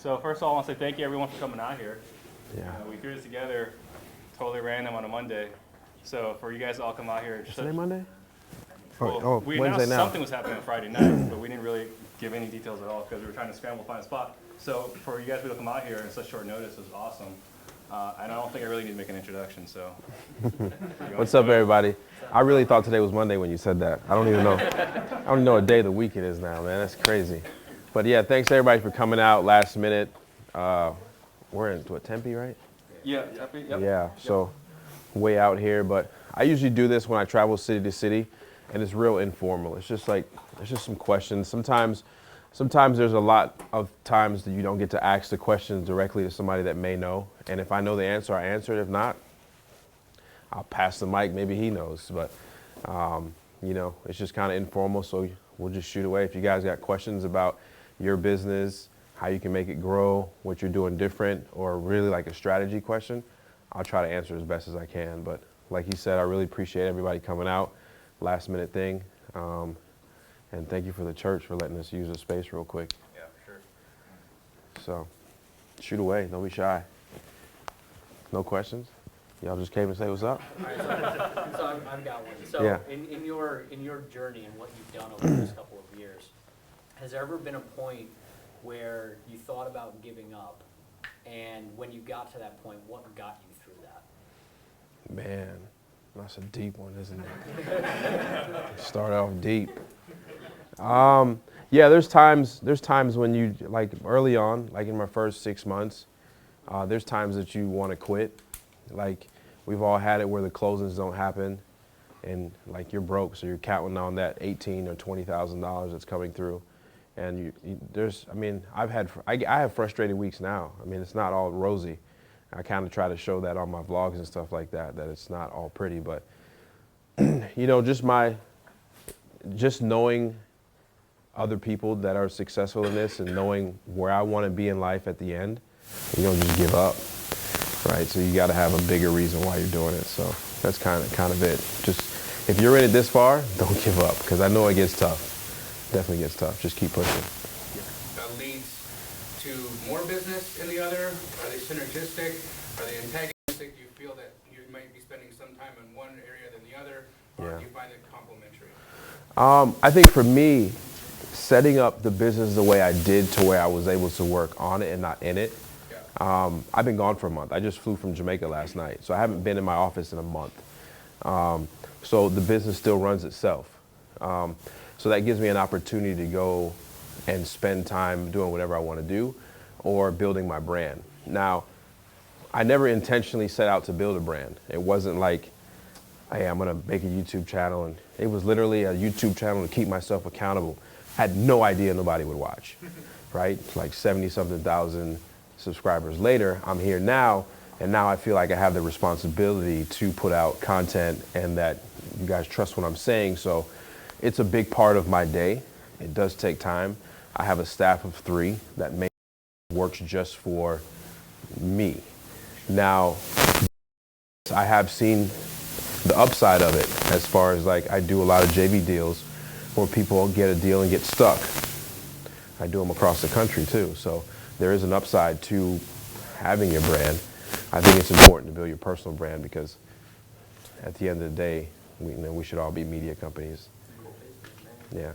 So first of all, I want to say thank you everyone for coming out here. Yeah. We threw this together totally random on a Monday. So for you guys to all come out here. Is today Monday? Well, we Wednesday announced now. something was happening on Friday night, but we didn't really give any details at all because we were trying to scramble to find a spot. So for you guys to come out here in such short notice was awesome. And I don't think I really need to make an introduction, so. What's up, everybody? I really thought today was Monday when you said that. I don't even know. I don't even know what day of the week it is now, man. That's crazy. But yeah, thanks everybody for coming out last minute. We're in, what, Tempe, right? Yeah, Tempe, yep. Yeah, so way out here. But I usually do this when I travel city to city, and it's real informal. It's just some questions. Sometimes there's a lot of times that you don't get to ask the questions directly to somebody that may know. And if I know the answer, I answer it. If not, I'll pass the mic. Maybe he knows. But, you know, it's just kind of informal. So we'll just shoot away. If you guys got questions about your business, how you can make it grow, what you're doing different, or really like a strategy question, I'll try to answer as best as I can. But like he said, I really appreciate everybody coming out. Last minute thing. And thank you for the church for letting us use the space real quick. Yeah, for sure. So, shoot away. Don't be shy. No questions? Y'all just came and say what's up? All right, so I've got one. So Yeah. in your journey and what you've done over the last couple of years, has there ever been a point where you thought about giving up? And when you got to that point, what got you through that? Man, that's a deep one, isn't it? Start off deep. Yeah, there's times when you, like early on, like in my first 6 months, there's times that you want to quit. Like we've all had it where the closings don't happen and like you're broke, so you're counting on that $18,000 or $20,000 that's coming through. And I have frustrating weeks now. I mean, it's not all rosy. I kind of try to show that on my vlogs and stuff like that it's not all pretty, but you know, just knowing other people that are successful in this and knowing where I want to be in life at the end, you don't just give up, right? So you got to have a bigger reason why you're doing it. So that's kind of it. Just if you're in it this far, don't give up, because I know it gets tough. Definitely gets tough. Just keep pushing. That leads to more business in the other? Are they synergistic? Are they antagonistic? Do you feel that you might be spending some time in one area than the other? Or Yeah. do you find it complementary? I think for me, setting up the business the way I did to where I was able to work on it and not in it. Yeah. I've been gone for a month. I just flew from Jamaica last night, so I haven't been in my office in a month. So the business still runs itself. So that gives me an opportunity to go and spend time doing whatever I want to do or building my brand. Now, I never intentionally set out to build a brand. It wasn't like, hey, I'm going to make a YouTube channel. And it was literally a YouTube channel to keep myself accountable. I had no idea nobody would watch, right? Like 70-something thousand subscribers later, I'm here now. And now I feel like I have the responsibility to put out content and that you guys trust what I'm saying. So it's a big part of my day. It does take time. I have a staff of 3 that works just for me. Now, I have seen the upside of it as far as like I do a lot of JV deals where people get a deal and get stuck. I do them across the country too. So there is an upside to having your brand. I think it's important to build your personal brand because at the end of the day, we should all be media companies. Yeah,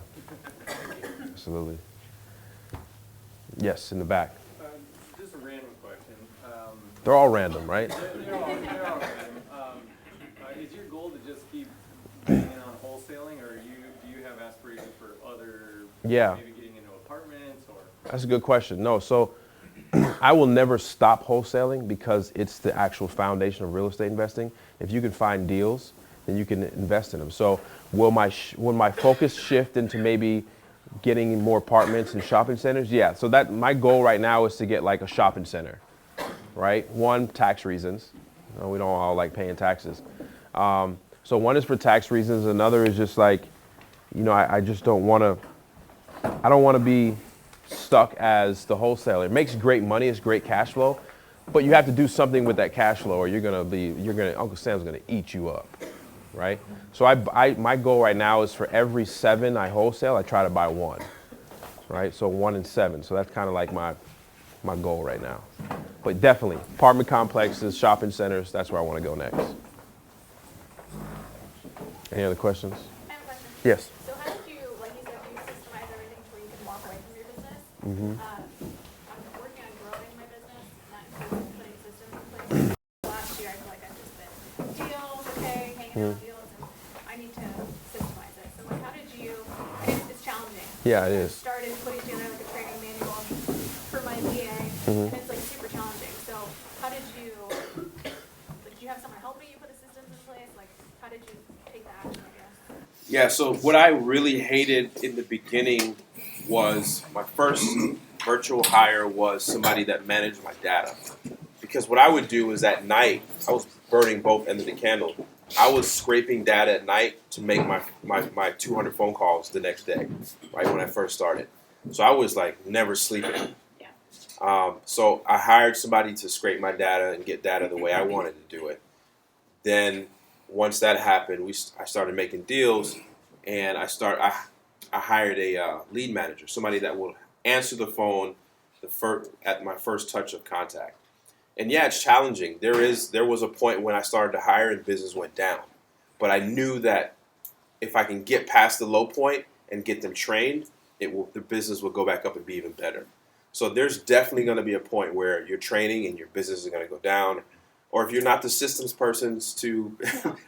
absolutely. Yes, in the back. Just a random question. They're all random, right? They're all random. Is your goal to just keep getting in on wholesaling, or do you have aspirations for other, Yeah. maybe getting into apartments? Or That's a good question. No, so I will never stop wholesaling because it's the actual foundation of real estate investing. If you can find deals, then you can invest in them. So will my focus shift into maybe getting more apartments and shopping centers? Yeah, so that my goal right now is to get like a shopping center, right? One, tax reasons. We don't all like paying taxes. So one is for tax reasons. Another is just like, you know, I just don't want to be stuck as the wholesaler. It makes great money, it's great cash flow, but you have to do something with that cash flow or Uncle Sam's gonna eat you up, right? So my goal right now is for every 7 I wholesale, I try to buy 1, right? So 1 in 7. So that's kind of like my my goal right now. But definitely, apartment complexes, shopping centers, that's where I want to go next. Any other questions? I have a question. Yes. So how did you, like you said, you systemize everything to where you can walk away from your business? I'm working on growing my business, not including putting systems in place. Last year, I feel like I've just been deals, okay, hanging out on deals, and I need to systemize it. So like, how did you, and it's challenging. Yeah, it I is. started putting together like a training manual for my VA, and it's like super challenging. So how did you, like, did you have someone helping you put the systems in place? Like, how did you take the action, I guess? Yeah, so what I really hated in the beginning was my first virtual hire was somebody that managed my data. Because what I would do is at night, I was burning both ends of the candle. I was scraping data at night to make my 200 phone calls the next day, right when I first started. So I was like never sleeping. So I hired somebody to scrape my data and get data the way I wanted to do it. Then once that happened, I started making deals, and I hired a lead manager, somebody that will answer the phone at my first touch of contact. And yeah, it's challenging. There was a point when I started to hire and business went down, but I knew that if I can get past the low point and get them trained, the business will go back up and be even better. So there's definitely going to be a point where you're training and your business is going to go down. Or if you're not the systems persons to,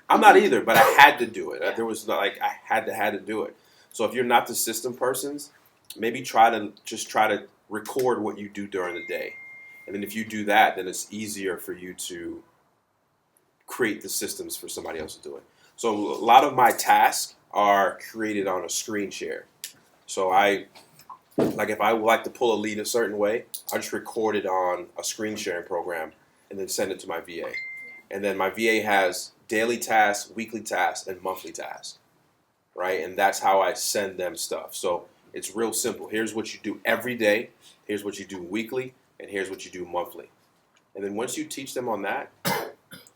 I'm not either, but I had to do it. There was I had to do it. So if you're not the system persons, maybe try to record what you do during the day. And then if you do that, then it's easier for you to create the systems for somebody else to do it. So a lot of my tasks are created on a screen share. So if I would like to pull a lead a certain way, I just record it on a screen sharing program and then send it to my VA. And then my VA has daily tasks, weekly tasks, and monthly tasks, right? And that's how I send them stuff. So it's real simple. Here's what you do every day. Here's what you do weekly. And here's what you do monthly. And then once you teach them on that,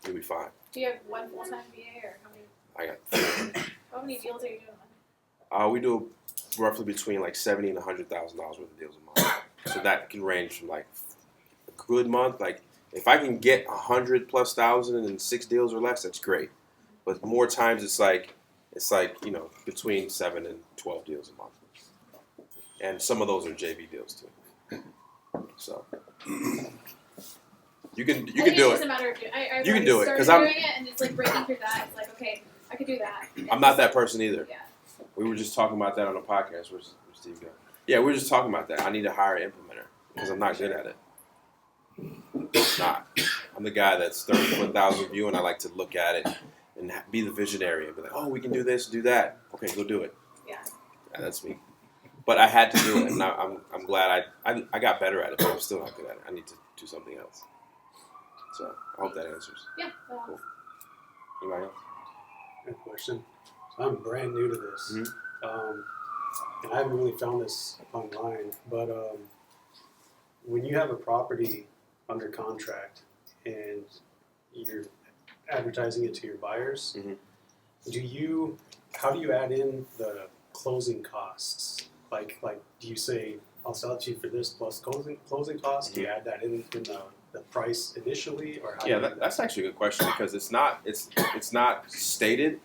you'll be fine. Do you have one full-time VA, or how many? I got How many deals are you doing? we do roughly between like $70,000 and $100,000 worth of deals a month. So that can range from like a good month, like if I can get 100,000+ in 6 deals or less, that's great. But more times it's like between 7 and 12 deals a month, and some of those are JV deals too. So you can do it's just it. a matter of You can do it, because I'm doing it, and it's like breaking through that. It's like, okay, I could do that. I'm not that person either. Yeah. We were just talking about that on a podcast. Where's Steve go? Yeah, we were just talking about that. I need to hire an implementer because I'm not good at it. Not. I'm the guy that's 30,000 view, and I like to look at it and be the visionary and be like, oh, we can do this, do that. Okay, go do it. Yeah. Yeah, that's me. But I had to do it, and I'm glad I got better at it, but I'm still not good at it. I need to do something else. So I hope that answers. Yeah. Cool. Anybody else? Good question. So I'm brand new to this, and I haven't really found this online. But when you have a property under contract and you're advertising it to your buyers, how do you add in the closing costs? Like, do you say I'll sell it to you for this plus closing costs? Do you add that in the price initially, or how? Yeah, that's actually a good question because it's not stated,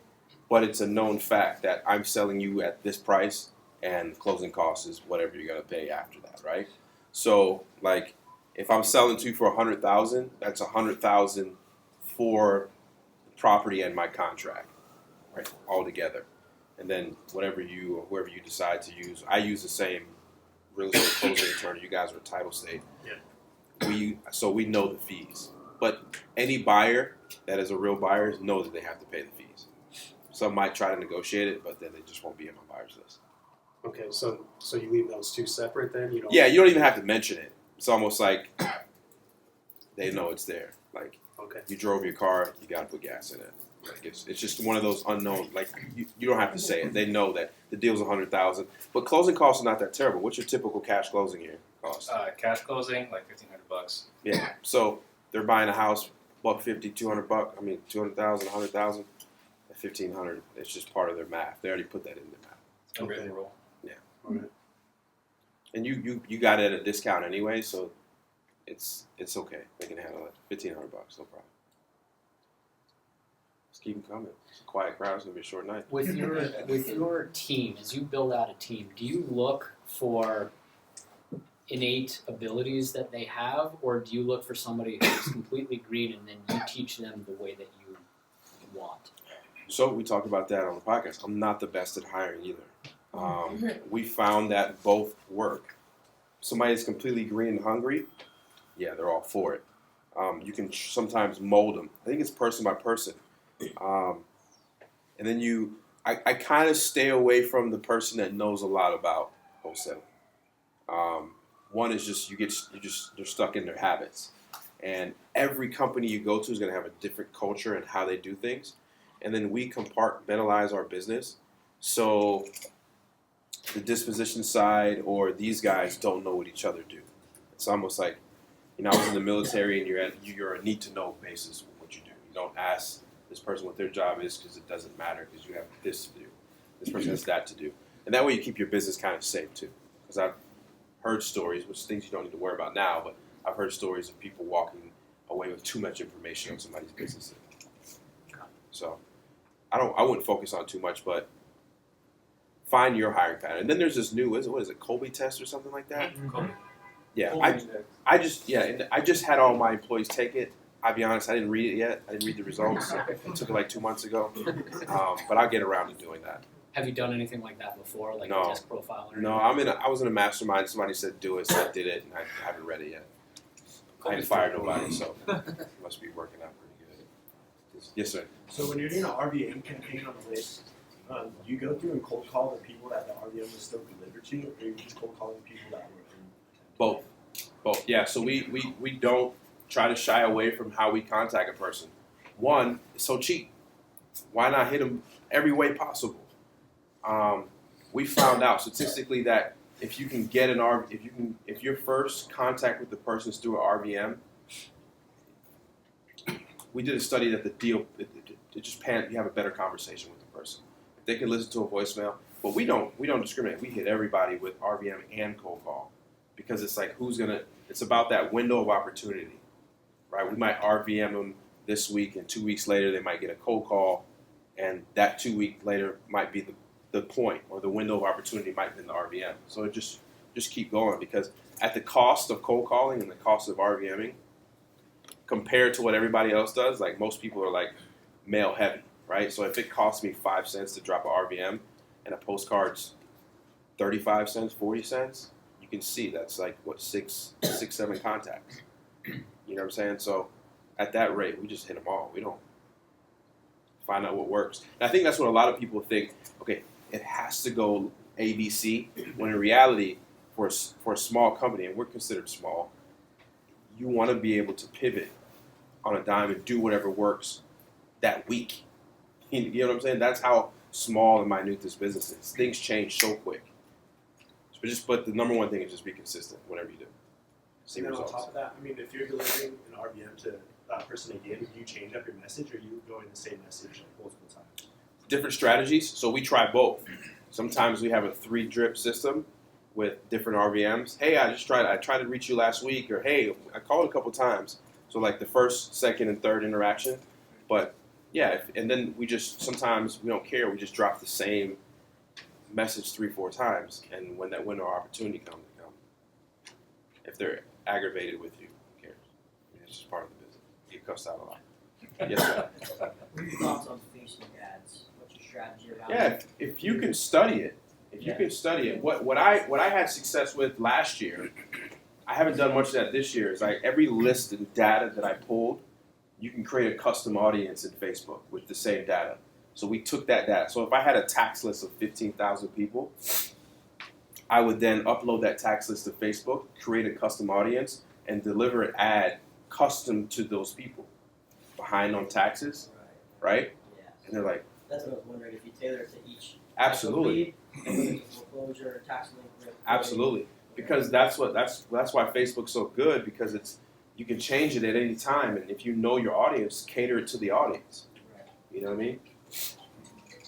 but it's a known fact that I'm selling you at this price and closing costs is whatever you're gonna pay after that, right? So like, if I'm selling to you for $100,000, that's $100,000 for the property and my contract, right, all together. And then whatever you or whoever you decide to use, I use the same real estate closing attorney. You guys are a title state. Yeah. So we know the fees, but any buyer that is a real buyer knows that they have to pay the fees. Some might try to negotiate it, but then they just won't be on my buyer's list. Okay, so you leave those two separate then? You don't. Yeah, you don't even have to mention it. It's almost like they know it's there. Like, Okay. you drove your car, you got to put gas in it. Like it's just one of those unknown. Like you don't have to say it. They know that the deal's $100,000, but closing costs are not that terrible. What's your typical cash closing here cost? Cash closing, like $1,500. Yeah. So they're buying a house, $150, $200. I mean, 200,000, 100,000, at $1,500. It's just part of their math. They already put that in their math. It's a really roll. Yeah. Okay. And you got it at a discount anyway, so it's okay. They can handle it. $1,500, no problem. Just keep them coming. It's a quiet crowd. It's gonna be a short night. With your team, as you build out a team, do you look for innate abilities that they have, or do you look for somebody who's completely green and then you teach them the way that you want? So we talked about that on the podcast. I'm not the best at hiring either. We found that both work. Somebody that's completely green and hungry, yeah, they're all for it. You can sometimes mold them. I think it's person by person. And then I kind of stay away from the person that knows a lot about wholesaling. One is just they're stuck in their habits, and every company you go to is going to have a different culture and how they do things. And then we compartmentalize our business, so the disposition side or these guys don't know what each other do. It's almost like, I was in the military, and you're a need to know basis of what you do. You don't ask this person what their job is because it doesn't matter, because you have this to do. This person has that to do. And that way you keep your business kind of safe too. Because I've heard stories, which things you don't need to worry about now, but I've heard stories of people walking away with too much information on somebody's business. So I wouldn't focus on too much, but find your hiring pattern. And then there's this new, what is it, Colby test or something like that? Colby. Yeah, I just had all my employees take it. I'll be honest, I didn't read it yet. I didn't read the results. I took it like 2 months ago. But I'll get around to doing that. Have you done anything like that before, like No. a desk profile? Or No, I was in a mastermind. Somebody said do it, so I did it, and I haven't read it yet. I didn't fire nobody, so it must be working out pretty good. Yes, sir. So when you're doing an RVM campaign on the list, do you go through and cold call the people that the RVM was still delivered to, or are you just cold calling people that were in? Both. Yeah. So we don't try to shy away from how we contact a person. One, it's so cheap. Why not hit them every way possible? We found out statistically that if you can get if your first contact with the person is through an RVM, we did a study that the deal, you have a better conversation with the person. If they can listen to a voicemail, but we don't discriminate. We hit everybody with RVM and cold call, because it's like, it's about that window of opportunity, right? We might RVM them this week, and 2 weeks later they might get a cold call, and that 2 week later might be the point, or the window of opportunity might be in the RVM. So it just keep going, because at the cost of cold calling and the cost of RVMing, compared to what everybody else does, like most people are like mail heavy, right? So if it costs me 5 cents to drop a RVM and a postcard's 35 cents, 40 cents, you can see that's like, what, 7 contacts. You know what I'm saying? So at that rate, we just hit them all. We don't find out what works. And I think that's what a lot of people think, okay, it has to go ABC, when in reality, for a small company, and we're considered small, you want to be able to pivot on a dime and do whatever works that week. You know what I'm saying? That's how small and minute this business is. Things change so quick. But the number one thing is just be consistent, whatever you do. See And then results. on top of that, I mean, if you're delivering an RVM to that person again, do you change up your message, or are you going the same message like multiple times? Different strategies, so we try both. Sometimes we have a 3-drip system with different RVMs. Hey, I tried to reach you last week, or hey, I called a couple times. So like the first, second, and third interaction. But yeah, and then sometimes we don't care. We just drop the same message 3-4 times, and when that window of opportunity comes, they come. If they're aggravated with you, who cares? I mean, it's just part of the business. You get cussed out a lot. Yes, sir. What are your thoughts on Facebook ads? What's your strategy around Yeah, it? if you can study it, what I had success with last year, I haven't done much of that this year. Is like every list and data that I pulled, you can create a custom audience in Facebook with the same data. So we took that data. So if I had a tax list of 15,000 people, I would then upload that tax list to Facebook, create a custom audience, and deliver an ad custom to those people behind on taxes, right? Yeah. And they're like, That's what I was wondering, if you tailor it to each absolutely. foreclosure, tax link. Absolutely, because that's why Facebook's so good, because you can change it at any time, and if you know your audience, cater it to the audience. Right. You know what I mean?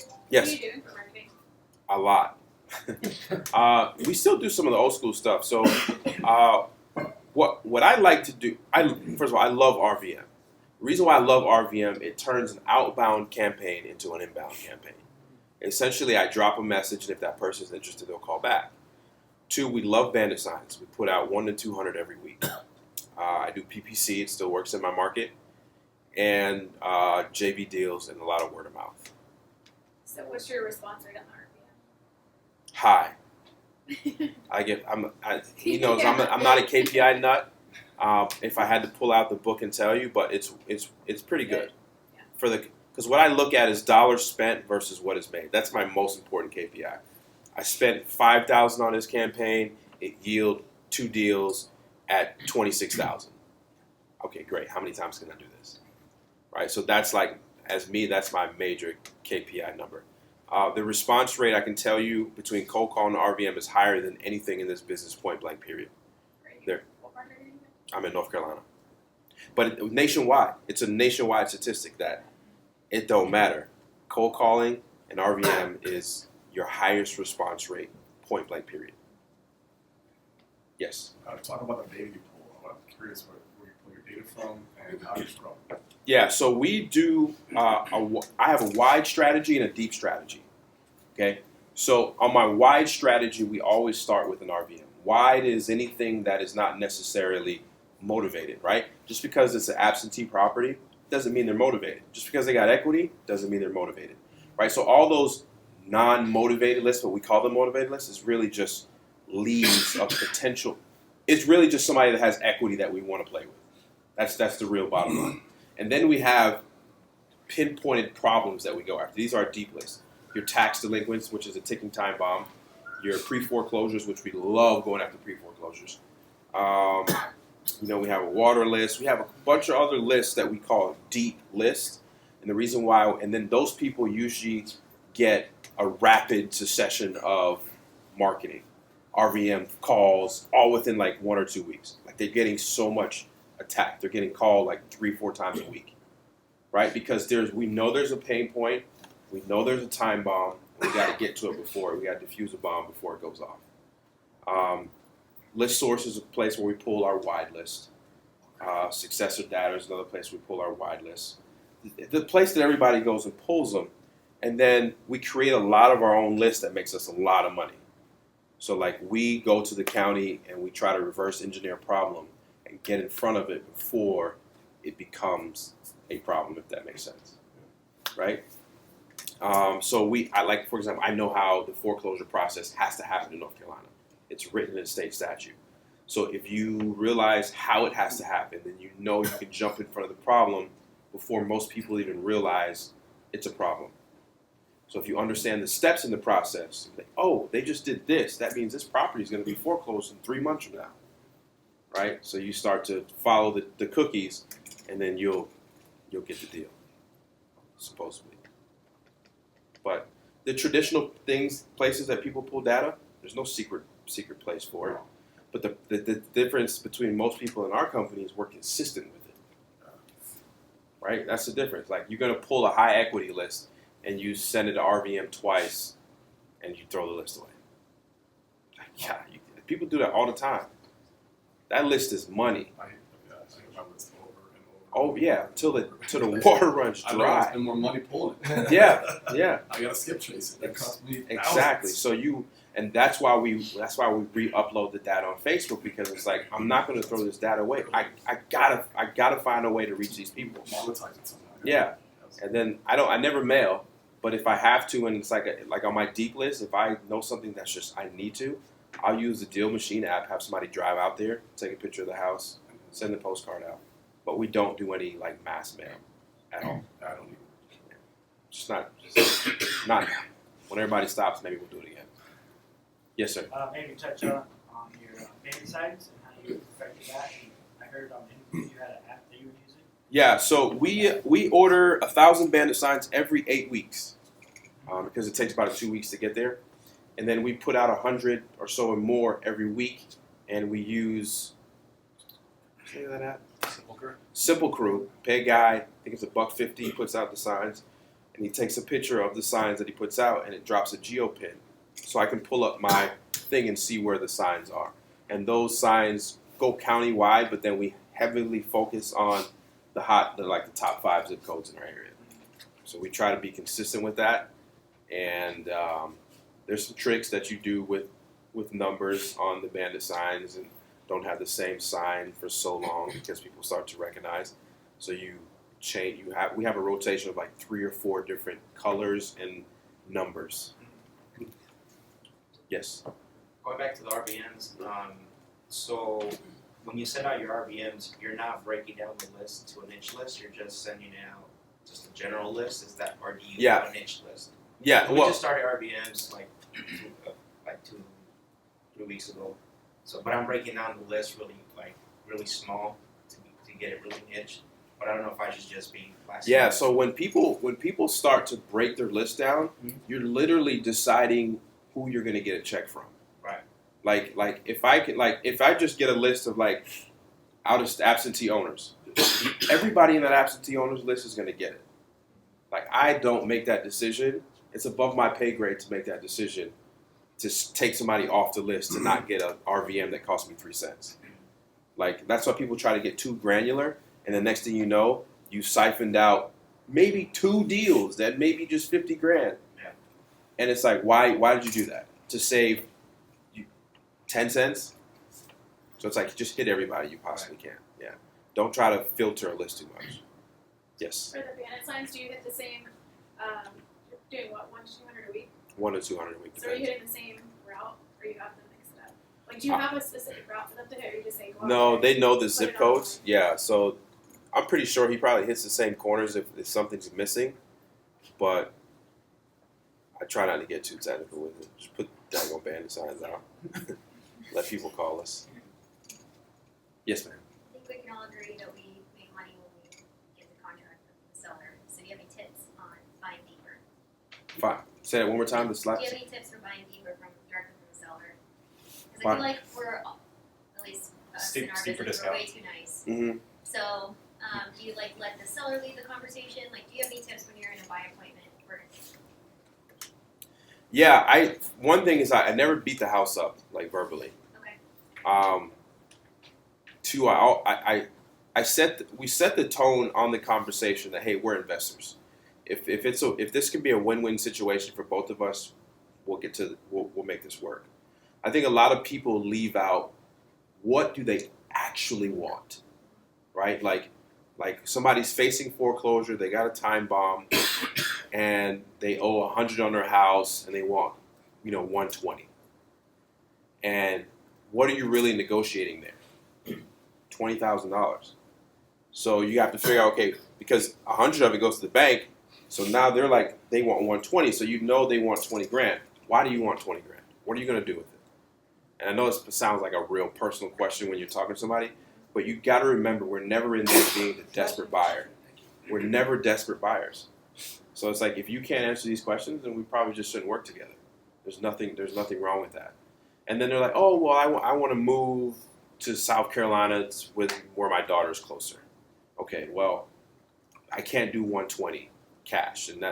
What Yes, are you doing for marketing? a lot. We still do some of the old school stuff. So what I like to do, first of all, I love RVM. The reason why I love RVM, it turns an outbound campaign into an inbound campaign. Essentially, I drop a message, and if that person's interested, they'll call back. 2, we love Bandit Signs. We put out 1 to 200 every week. I do PPC. It still works in my market. And JV deals and a lot of word of mouth. So what's your response rate on the High. He knows I'm not a KPI nut. If I had to pull out the book and tell you, but it's pretty good because what I look at is dollars spent versus what is made. That's my most important KPI. I spent $5,000 on this campaign. It yielded 2 deals at $26,000. Okay, great. How many times can I do this? Right. So that's like, as me, that's my major KPI number. The response rate, I can tell you, between cold call and RVM is higher than anything in this business, point blank, period. There. I'm in North Carolina. But nationwide, it's a nationwide statistic that it don't matter. Cold calling and RVM is your highest response rate, point blank, period. Yes? Talk about the data you pull. I'm curious where you pull your data from and how you scroll. Yeah, so we do, I have a wide strategy and a deep strategy, okay? So on my wide strategy, we always start with an RVM. Wide is anything that is not necessarily motivated, right? Just because it's an absentee property doesn't mean they're motivated. Just because they got equity doesn't mean they're motivated, right? So all those non-motivated lists, what we call them motivated lists, is really just leads of potential. It's really just somebody that has equity that we want to play with. That's the real bottom line. And then we have pinpointed problems that we go after. These are deep lists. Your tax delinquents, which is a ticking time bomb. Your pre-foreclosures, which we love going after pre-foreclosures. We have a water list. We have a bunch of other lists that we call deep lists. And the reason why, and then those people usually get a rapid succession of marketing, RVM calls, all within like 1 or 2 weeks. Like they're getting so much attack. They're getting called like 3-4 times a week, right? Because we know there's a pain point. We know there's a time bomb. We got to get to it before. We got to defuse a bomb before it goes off. List source is a place where we pull our wide list. Successor data is another place we pull our wide list. The place that everybody goes and pulls them, and then we create a lot of our own list that makes us a lot of money. So like we go to the county and we try to reverse engineer a problem and get in front of it before it becomes a problem, if that makes sense, right? For example, I know how the foreclosure process has to happen in North Carolina. It's written in state statute. So if you realize how it has to happen, then you know you can jump in front of the problem before most people even realize it's a problem. So if you understand the steps in the process, like, oh, they just did this, that means this property is going to be foreclosed in 3 months from now, right? So you start to follow the cookies, and then you'll get the deal, supposedly. But the traditional places that people pull data, there's no secret place for it. But the difference between most people in our company is we're consistent with it, right? That's the difference. Like you're going to pull a high equity list and you send it to RVM twice and you throw the list away. People do that all the time. That list is money. I my list over and Oh over. yeah, till the water runs I know I dry. spend more money pulling it. Yeah. I gotta skip trace it. That costs me Exactly. thousands. And that's why we re-upload the data on Facebook, because it's like I'm not going to throw this data away. I gotta find a way to reach these people. Monetize it somehow. Yeah. And then I never mail, but if I have to, and it's like on my deep list, if I know something that's just I need to, I'll use the Deal Machine app, have somebody drive out there, take a picture of the house, send the postcard out. But we don't do any like mass mail at all. I don't even. Just not now. When everybody stops, maybe we'll do it again. Yes, sir. Maybe touch on your Bandit Signs and how you affected that. I heard on you had an app that you were using. Yeah, so we order 1,000 Bandit Signs every 8 weeks because it takes about 2 weeks to get there. And then we put out 100 or so and more every week, and we use that app? Simple Crew. Pay a guy, I think it's $1.50. He puts out the signs, and he takes a picture of the signs that he puts out, and it drops a geopin, so I can pull up my thing and see where the signs are. And those signs go countywide, but then we heavily focus on the top 5 zip codes in our area. So we try to be consistent with that. And there's some tricks that you do with numbers on the Bandit signs, and don't have the same sign for so long because people start to recognize. So you change. We have a rotation of like 3 or 4 different colors and numbers. Yes. Going back to the RVMs, so when you send out your RVMs, you're not breaking down the list to an inch list. You're just sending out just a general list. Is that, or do you do an inch list? Yeah. We Well, just started RVMs like 2 weeks ago. So, but I'm breaking down the list really small to get it really niche. But I don't know if I should just be classic. yeah. So when people start to break their list down, you're literally deciding who you're going to get a check from. Right. Like if I just get a list of like absentee owners, everybody in that absentee owners list is going to get it. Like I don't make that decision. It's above my pay grade to make that decision to take somebody off the list to not get a RVM that cost me 3 cents. Like that's why people try to get too granular, and the next thing you know, you siphoned out maybe 2 deals that maybe just 50 grand. Yeah. And it's like, why did you do that? To save 10 cents? So it's like, just hit everybody you possibly can. Yeah. Don't try to filter a list too much. Yes. For the Bandit signs, do you hit the same, you're doing what, 1 to 200 a week? 1 to 200 a week. So are you hitting the same route, or you have to mix it up? Like, do you have a specific route for them to hit, or you just say go out No, there, they know the put zip it codes. online? Yeah, so I'm pretty sure he probably hits the same corners if something's missing, but I try not to get too technical with it. Just put daggone Bandit signs out. Let people call us. Yes, ma'am. I think we can all agree that we make money when we get the contract from the seller. So do you have any tips on buying deeper? Fine. Say that one more time. The Do slap. you have any tips for buying deeper directly from the seller? Because I Fine. feel like we're, at least us in our Steeper business, we're way too nice. Mm-hmm. So do you let the seller lead the conversation? Like, do you have any tips when you're in a buy appointment? Or Yeah, one thing is I never beat the house up like verbally. okay. Two, we set the tone on the conversation that hey, we're investors. If this can be a win-win situation for both of us, we'll make this work. I think a lot of people leave out what do they actually want, right? Like somebody's facing foreclosure, they got a time bomb, and they owe $100 on their house, and they want, $120. And what are you really negotiating there? $20,000. So you have to figure out, okay, because 100 of it goes to the bank, so now they want 120, so they want 20 grand. Why do you want 20 grand? What are you going to do with it? And I know this sounds like a real personal question when you're talking to somebody, but you got to remember we're never in there being the desperate buyer. We're never desperate buyers. So it's like if you can't answer these questions, then we probably just shouldn't work together. There's nothing wrong with that. And then they're like, oh, well, I want to move to South Carolina where my daughter's closer. Okay, well, I can't do 120 cash, and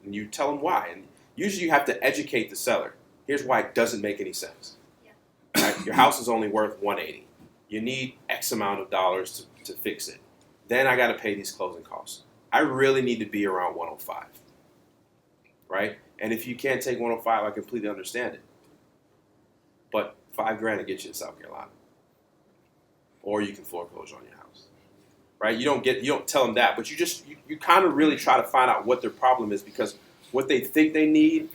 you tell them why. And usually you have to educate the seller. Here's why it doesn't make any sense. Yeah. Right? Your house is only worth 180. You need X amount of dollars to fix it. Then I got to pay these closing costs. I really need to be around 105. Right? And if you can't take 105, I completely understand it. But $5 grand to get you to South Carolina. Or you can foreclose on your house. Right? You don't tell them that, but you kind of really try to find out what their problem is, because what they think they need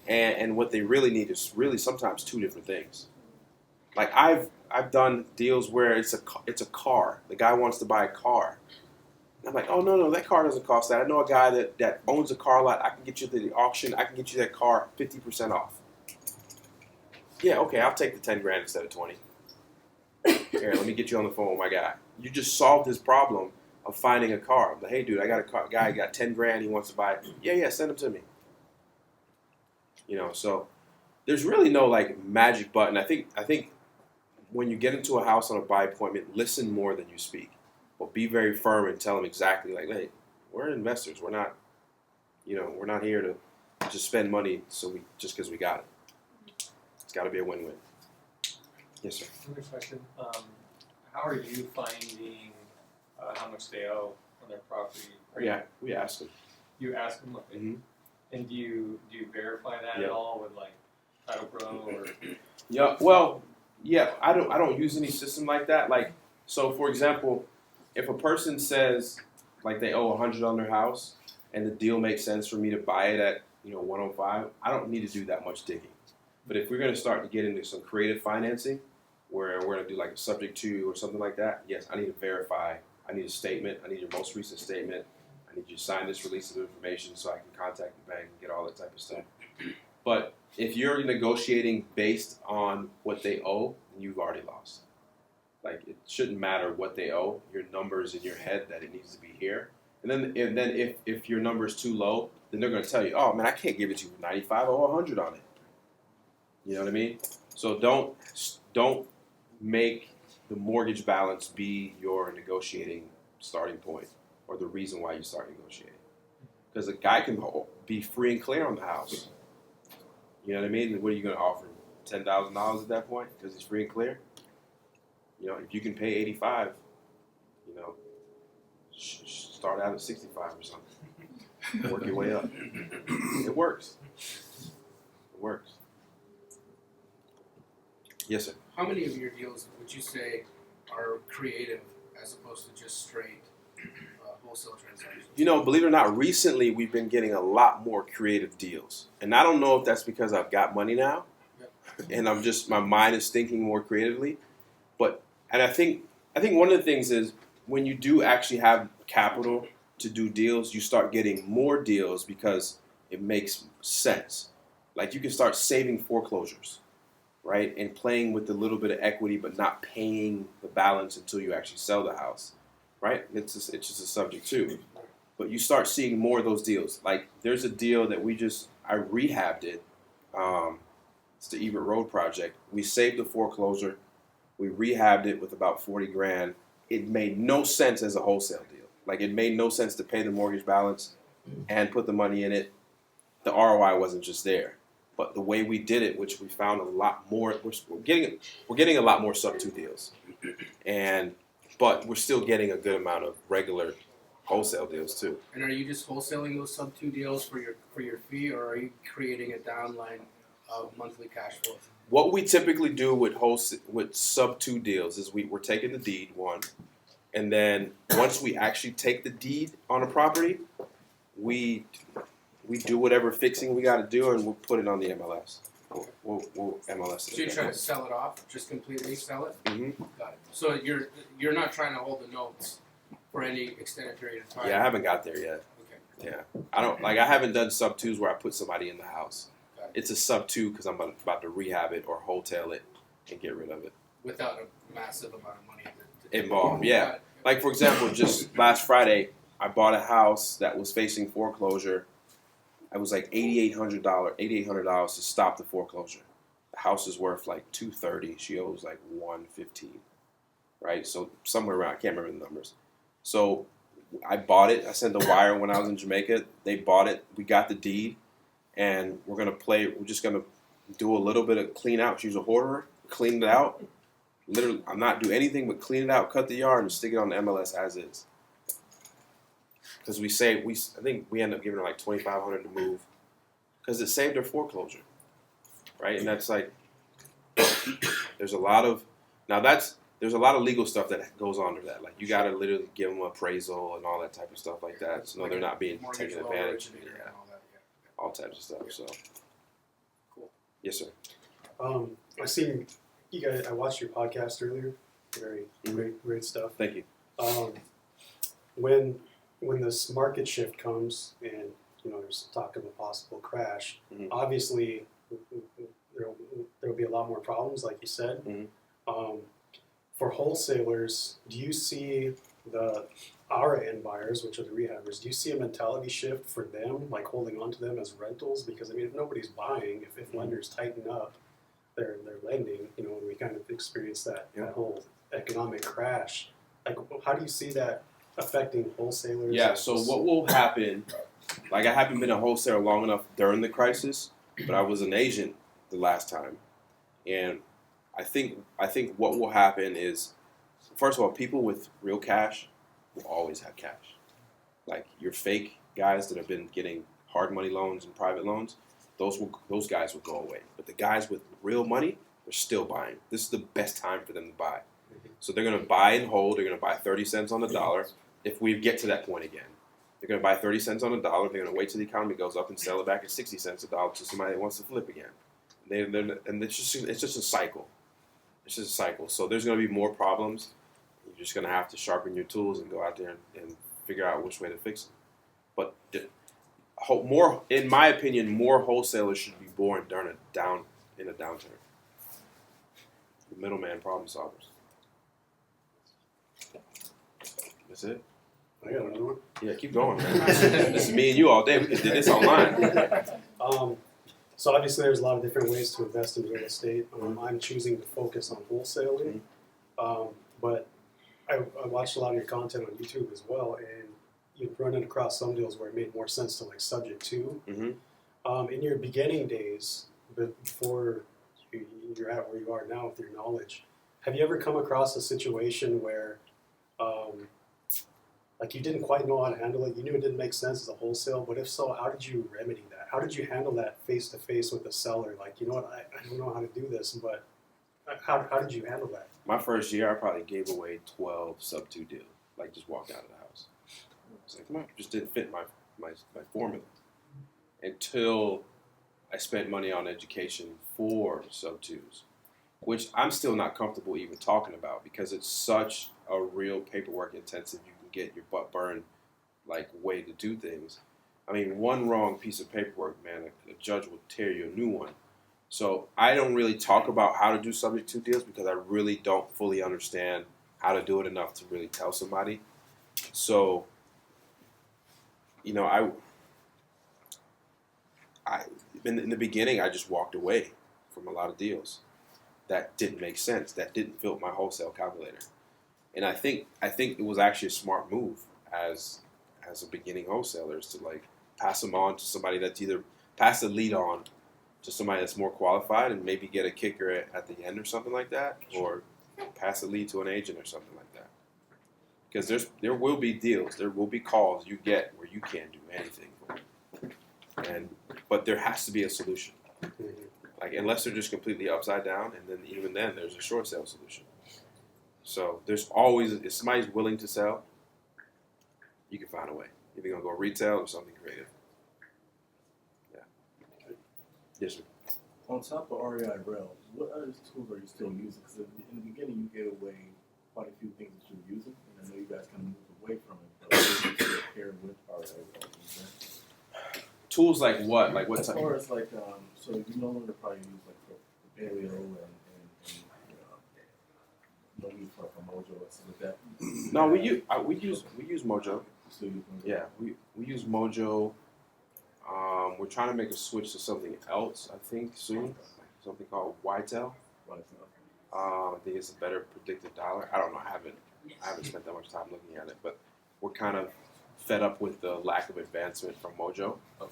and what they really need is really sometimes 2 different things. Like I've done deals where it's a car. The guy wants to buy a car. And I'm like, oh no, that car doesn't cost that. I know a guy that owns a car lot. I can get you to the auction. I can get you that car 50% off. Yeah, okay, I'll take the 10 grand instead of 20. Here, let me get you on the phone with my guy. You just solved his problem of finding a car. I'm like, hey, dude, I got a guy, got 10 grand, he wants to buy it. Yeah, send him to me. So there's really no magic button. I think when you get into a house on a buy appointment, listen more than you speak. But be very firm and tell them exactly hey, we're investors. We're not, we're not here to just spend money just because we got it. It's got to be a win-win. Yes, sir. Another question. how are you finding how much they owe on their property? Yeah, we ask them. You ask them, okay. Mm-hmm. And do you verify that Yeah. at all with like Title Pro or? Yeah, well, yeah, I don't use any system like that. Like, so for example, if a person says like they owe 100 on their house and the deal makes sense for me to buy it at 105, I don't need to do that much digging. But if we're going to start to get into some creative financing, where we're going to do like a subject to or something like that, yes, I need to verify. I need a statement. I need your most recent statement. I need you to sign this release of information so I can contact the bank and get all that type of stuff. But if you're negotiating based on what they owe, you've already lost. Like, it shouldn't matter what they owe. Your number's in your head that it needs to be here. And then if your number is too low, then they're going to tell you, oh, man, I can't give it to you for 95. I owe 100 on it. You know what I mean? So don't make the mortgage balance be your negotiating starting point or the reason why you start negotiating. Because a guy can be free and clear on the house. You know what I mean? What are you going to offer him? $10,000 at that point because he's free and clear? If you can pay 85, start out at 65 or something. Work your way up. It works. It works. Yes, sir. How many of your deals would you say are creative as opposed to just straight wholesale transactions? Believe it or not, recently we've been getting a lot more creative deals. And I don't know if that's because I've got money now and my mind is thinking more creatively. And I think one of the things is when you do actually have capital to do deals, you start getting more deals because it makes sense. Like you can start saving foreclosures, right? And playing with a little bit of equity, but not paying the balance until you actually sell the house, right? It's just a subject too. But you start seeing more of those deals. Like there's a deal that I rehabbed it. It's the Ebert Road project. We saved the foreclosure. We rehabbed it with about 40 grand. It made no sense as a wholesale deal. Like it made no sense to pay the mortgage balance and put the money in it. The ROI wasn't just there. But the way we did it, which we found a lot more, we're getting a lot more sub-2 deals. But we're still getting a good amount of regular wholesale deals too. And are you just wholesaling those sub-2 deals for your fee, or are you creating a downline of monthly cash flow? What we typically do with sub-2 deals is we're taking the deed, one, and then once we actually take the deed on a property, we do whatever fixing we got to do, and we'll put it on the MLS. We'll MLS it. So you're trying to sell it off, just completely sell it? Mm-hmm. Got it. So you're not trying to hold the notes for any extended period of time? Yeah, I haven't got there yet. Okay. Yeah, I haven't done sub-2s where I put somebody in the house. It's a sub-2 because I'm about to rehab it or wholesale it and get rid of it. Without a massive amount of money involved, yeah. Like, for example, just last Friday, I bought a house that was facing foreclosure. It was like $8,800 to stop the foreclosure. The house is worth like $230. She owes like $115, right? So somewhere around, I can't remember the numbers. So I bought it. I sent the wire when I was in Jamaica. They bought it. We got the deed. And we're just going to do a little bit of clean out. She's a hoarder. Clean it out. Literally, I'm not doing anything but clean it out, cut the yard, and stick it on the MLS as is. Because I think we end up giving her like $2,500 to move. Because it saved her foreclosure. Right? And that's like, there's a lot of legal stuff that goes on to that. Like, you got to literally give them appraisal and all that type of stuff like that. So they're not being taken advantage of. All types of stuff. So, cool. Yes, sir. I seen you guys. I watched your podcast earlier. Very great stuff. Thank you. When this market shift comes and there's talk of a possible crash, obviously there will be a lot more problems, like you said. For wholesalers, do you see our end buyers, which are the rehabbers, do you see a mentality shift for them, like holding on to them as rentals? Because if nobody's buying, if lenders tighten up their lending, when we kind of experienced that whole economic crash, like how do you see that affecting wholesalers? Yeah, so what will happen, like I haven't been a wholesaler long enough during the crisis, but I was an agent the last time. And I think what will happen is first of all, people with real cash will always have cash. Like your fake guys that have been getting hard money loans and private loans, those guys will go away. But the guys with real money, they're still buying. This is the best time for them to buy. So they're going to buy and hold. They're going to buy 30 cents on the dollar. If we get to that point again, they're going to buy 30 cents on the dollar. They're going to wait till the economy goes up and sell it back at 60 cents a dollar to somebody that wants to flip again. And it's just a cycle. It's just a cycle. So there's going to be more problems. You're just going to have to sharpen your tools and go out there and figure out which way to fix them. But more, in my opinion, more wholesalers should be born in a downturn. The middleman problem solvers. That's it. I got another one. Yeah, keep going, man. This is me and you all day. We could do this online. So obviously there's a lot of different ways to invest in real estate. I'm choosing to focus on wholesaling. But I watched a lot of your content on YouTube as well, and you've run across some deals where it made more sense to like subject to. In your beginning days, before you're at where you are now with your knowledge, have you ever come across a situation where like you didn't quite know how to handle it? You knew it didn't make sense as a wholesale, but if so, how did you remedy that? How did you handle that face-to-face with the seller? Like, you know what, I don't know how to do this, but how did you handle that? My first year, I probably gave away 12 sub-2 deals. Like, just walked out of the house. It's like, come on, just didn't fit my formula. Until I spent money on education for sub-2s, which I'm still not comfortable even talking about because it's such a real paperwork intensive. You can get your butt burned, like, way to do things. I mean, one wrong piece of paperwork, man, a judge will tear you a new one. So I don't really talk about how to do subject to deals because I really don't fully understand how to do it enough to really tell somebody. So, you know, I in the beginning, I just walked away from a lot of deals that didn't make sense, that didn't fill my wholesale calculator. And I think it was actually a smart move as a beginning wholesaler is to like pass them on to somebody that's either pass the lead on to somebody that's more qualified and maybe get a kicker at the end or something like that, or pass the lead to an agent or something like that. Because there will be deals, there will be calls you get where you can't do anything for them. But there has to be a solution. Like unless they're just completely upside down, and then even then there's a short sale solution. So there's always, if somebody's willing to sell, you can find a way. Either gonna go retail or something creative. Yeah. Yes, sir. On top of REI Rail, what other tools are you still using? Because in the beginning, you gave away quite a few things that you were using, and I know you guys kind of moved away from it. But you pair with REI Rail. Tools like what? Like what as type? As far as like, so you no longer probably use like the Paleo and no use for like a Mojo or something like that. No, we use Mojo. Still use Mojo? Yeah, we use Mojo. We're trying to make a switch to something else, I think, soon. Something called YTEL. I think it's a better predicted dollar. I don't know. I haven't spent that much time looking at it, but we're kind of fed up with the lack of advancement from Mojo. I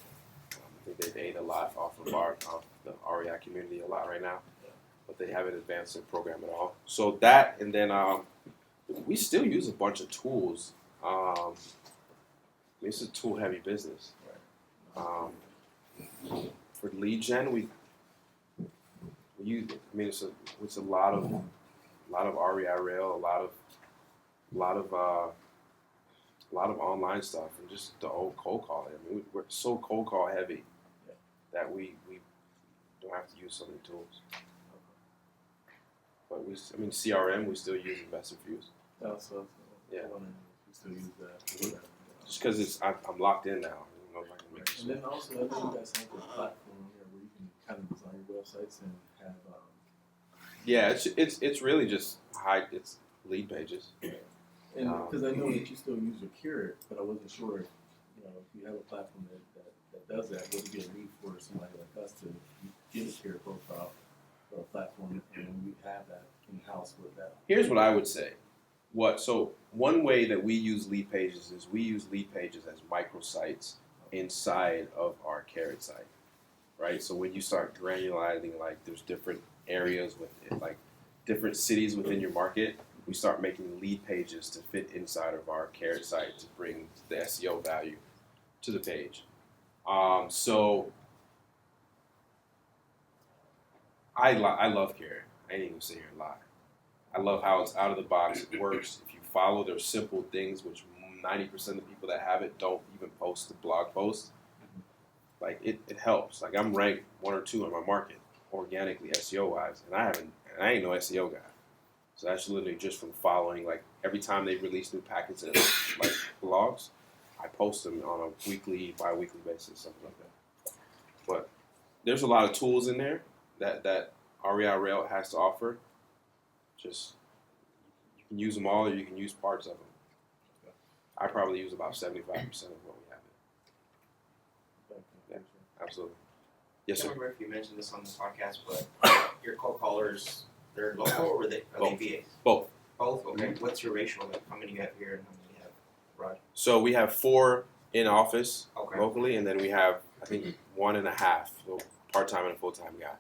think they've ate a lot off of the REI community a lot right now, but they haven't advanced their program at all. So that, and then we still use a bunch of tools. It's a tool-heavy business. For lead gen, we use. I mean, it's a lot of REI Rail, a lot of online stuff, and just the old cold calling. I mean, we're so cold call heavy that we don't have to use so many tools. But CRM we still use Invest and Fuse. Yeah. We still use that. Just because I'm locked in now. I don't know if I can make it. And then also, I know you guys have a platform here where you can kind of design your websites and have. Yeah, it's really just it's Leadpages. And because I know that you still use your Curate, but I wasn't sure if you have a platform that does that, would it be a need for somebody like us to get a Curate profile or a platform, and we have that in house with that. Here's what I would say. So one way that we use Leadpages is we use Leadpages as microsites inside of our Curate site, right? So when you start granulating, like there's different areas within, like different cities within your market, we start making lead pages to fit inside of our Carrot site to bring the SEO value to the page. So I love Carrot. I ain't even gonna sit here and lie. I love how it's out of the box. It works. If you follow their simple things, which 90% of the people that have it don't even post the blog post, like it helps. Like I'm ranked 1 or 2 in my market organically SEO wise, and I ain't no SEO guy. So that's literally just from following. Like every time they release new packets of like blogs, I post them on a weekly, bi-weekly basis, something like that. But there's a lot of tools in there that REI Rail has to offer. Just you can use them all, or you can use parts of them. I probably use about 75% of what we have. Yeah, absolutely. Yes, I sir. don't remember if you mentioned this on the podcast, but your cold callers, they're local or are they VAs? Both. Both? Okay. What's your ratio? Like how many you have here and how many you have abroad? So we have 4 in office Okay. locally, and then we have, I think, 1.5, so part-time and a full-time guy.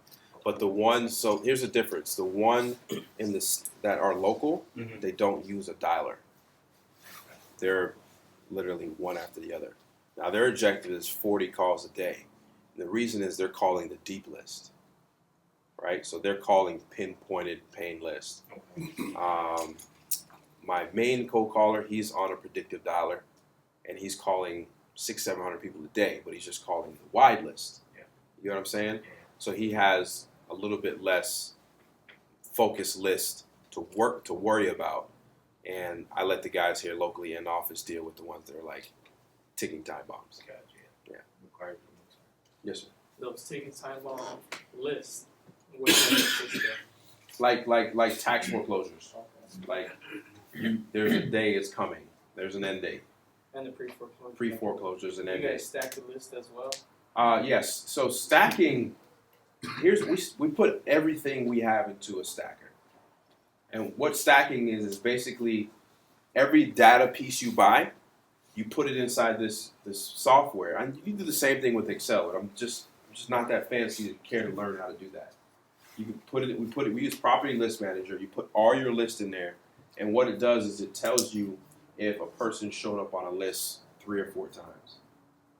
But the ones, so here's the difference. The one in this that are local, they don't use a dialer. They're literally one after the other. Now their objective is 40 calls a day. And the reason is they're calling the deep list, right? So they're calling pinpointed paying list. My main cold caller, he's on a predictive dialer, and he's calling 600-700 people a day, but he's just calling the wide list. Yeah. You know what I'm saying? So he has a little bit less focused list to worry about, and I let the guys here locally in office deal with the ones that are like ticking time bombs. Gotcha. Yeah. Required. Yes, sir. Those ticking time bomb lists. What is it? Like tax foreclosures. Like there's a day it's coming. There's an end date. And the pre-foreclosure. Pre-foreclosures and end You date. guys stack the list as well? Yes. So stacking. We put everything we have into a stacker, and what stacking is basically every data piece you buy, you put it inside this software. And you can do the same thing with Excel. I'm just not that fancy to care to learn how to do that. You can put it. We use Property List Manager. You put all your lists in there, and what it does is it tells you if a person showed up on a list 3 or 4 times.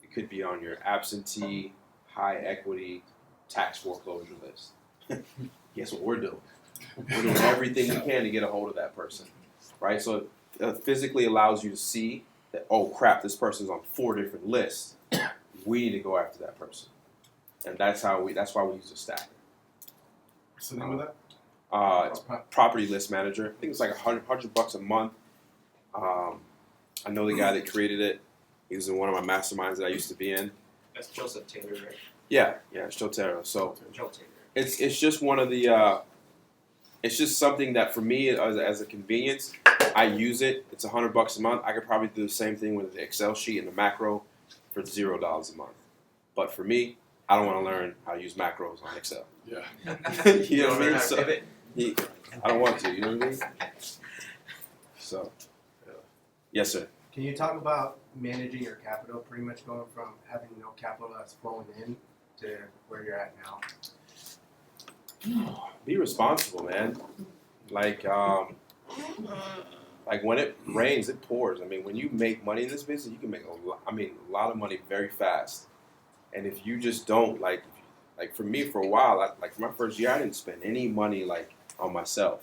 It could be on your absentee, high equity, tax foreclosure list. Guess what we're doing? We're doing everything we can to get a hold of that person, right? So it physically allows you to see that, oh crap, this person's on 4 different lists. We need to go after that person, and that's why we use a stacker. What's the name of that? It's Property List Manager. I think it's like $100 a month. I know the guy that created it. He was in one of my masterminds that I used to be in. That's Joseph Taylor, right? Yeah, it's Jotero. So Joe Taylor. it's just one of the. It's just something that for me as a convenience, I use it. It's $100 a month. I could probably do the same thing with the Excel sheet and the macro for $0 a month. But for me, I don't want to learn how to use macros on Excel. Yeah. You know what I mean? So, I don't want to. You know what I mean? So, yes, sir. Can you talk about managing your capital, pretty much going from having no capital that's flowing in to where you're at now? Be responsible, man. Like when it rains, it pours. I mean, when you make money in this business, you can make a lot of money very fast. And if you just don't like for me, for a while, for my first year, I didn't spend any money like on myself.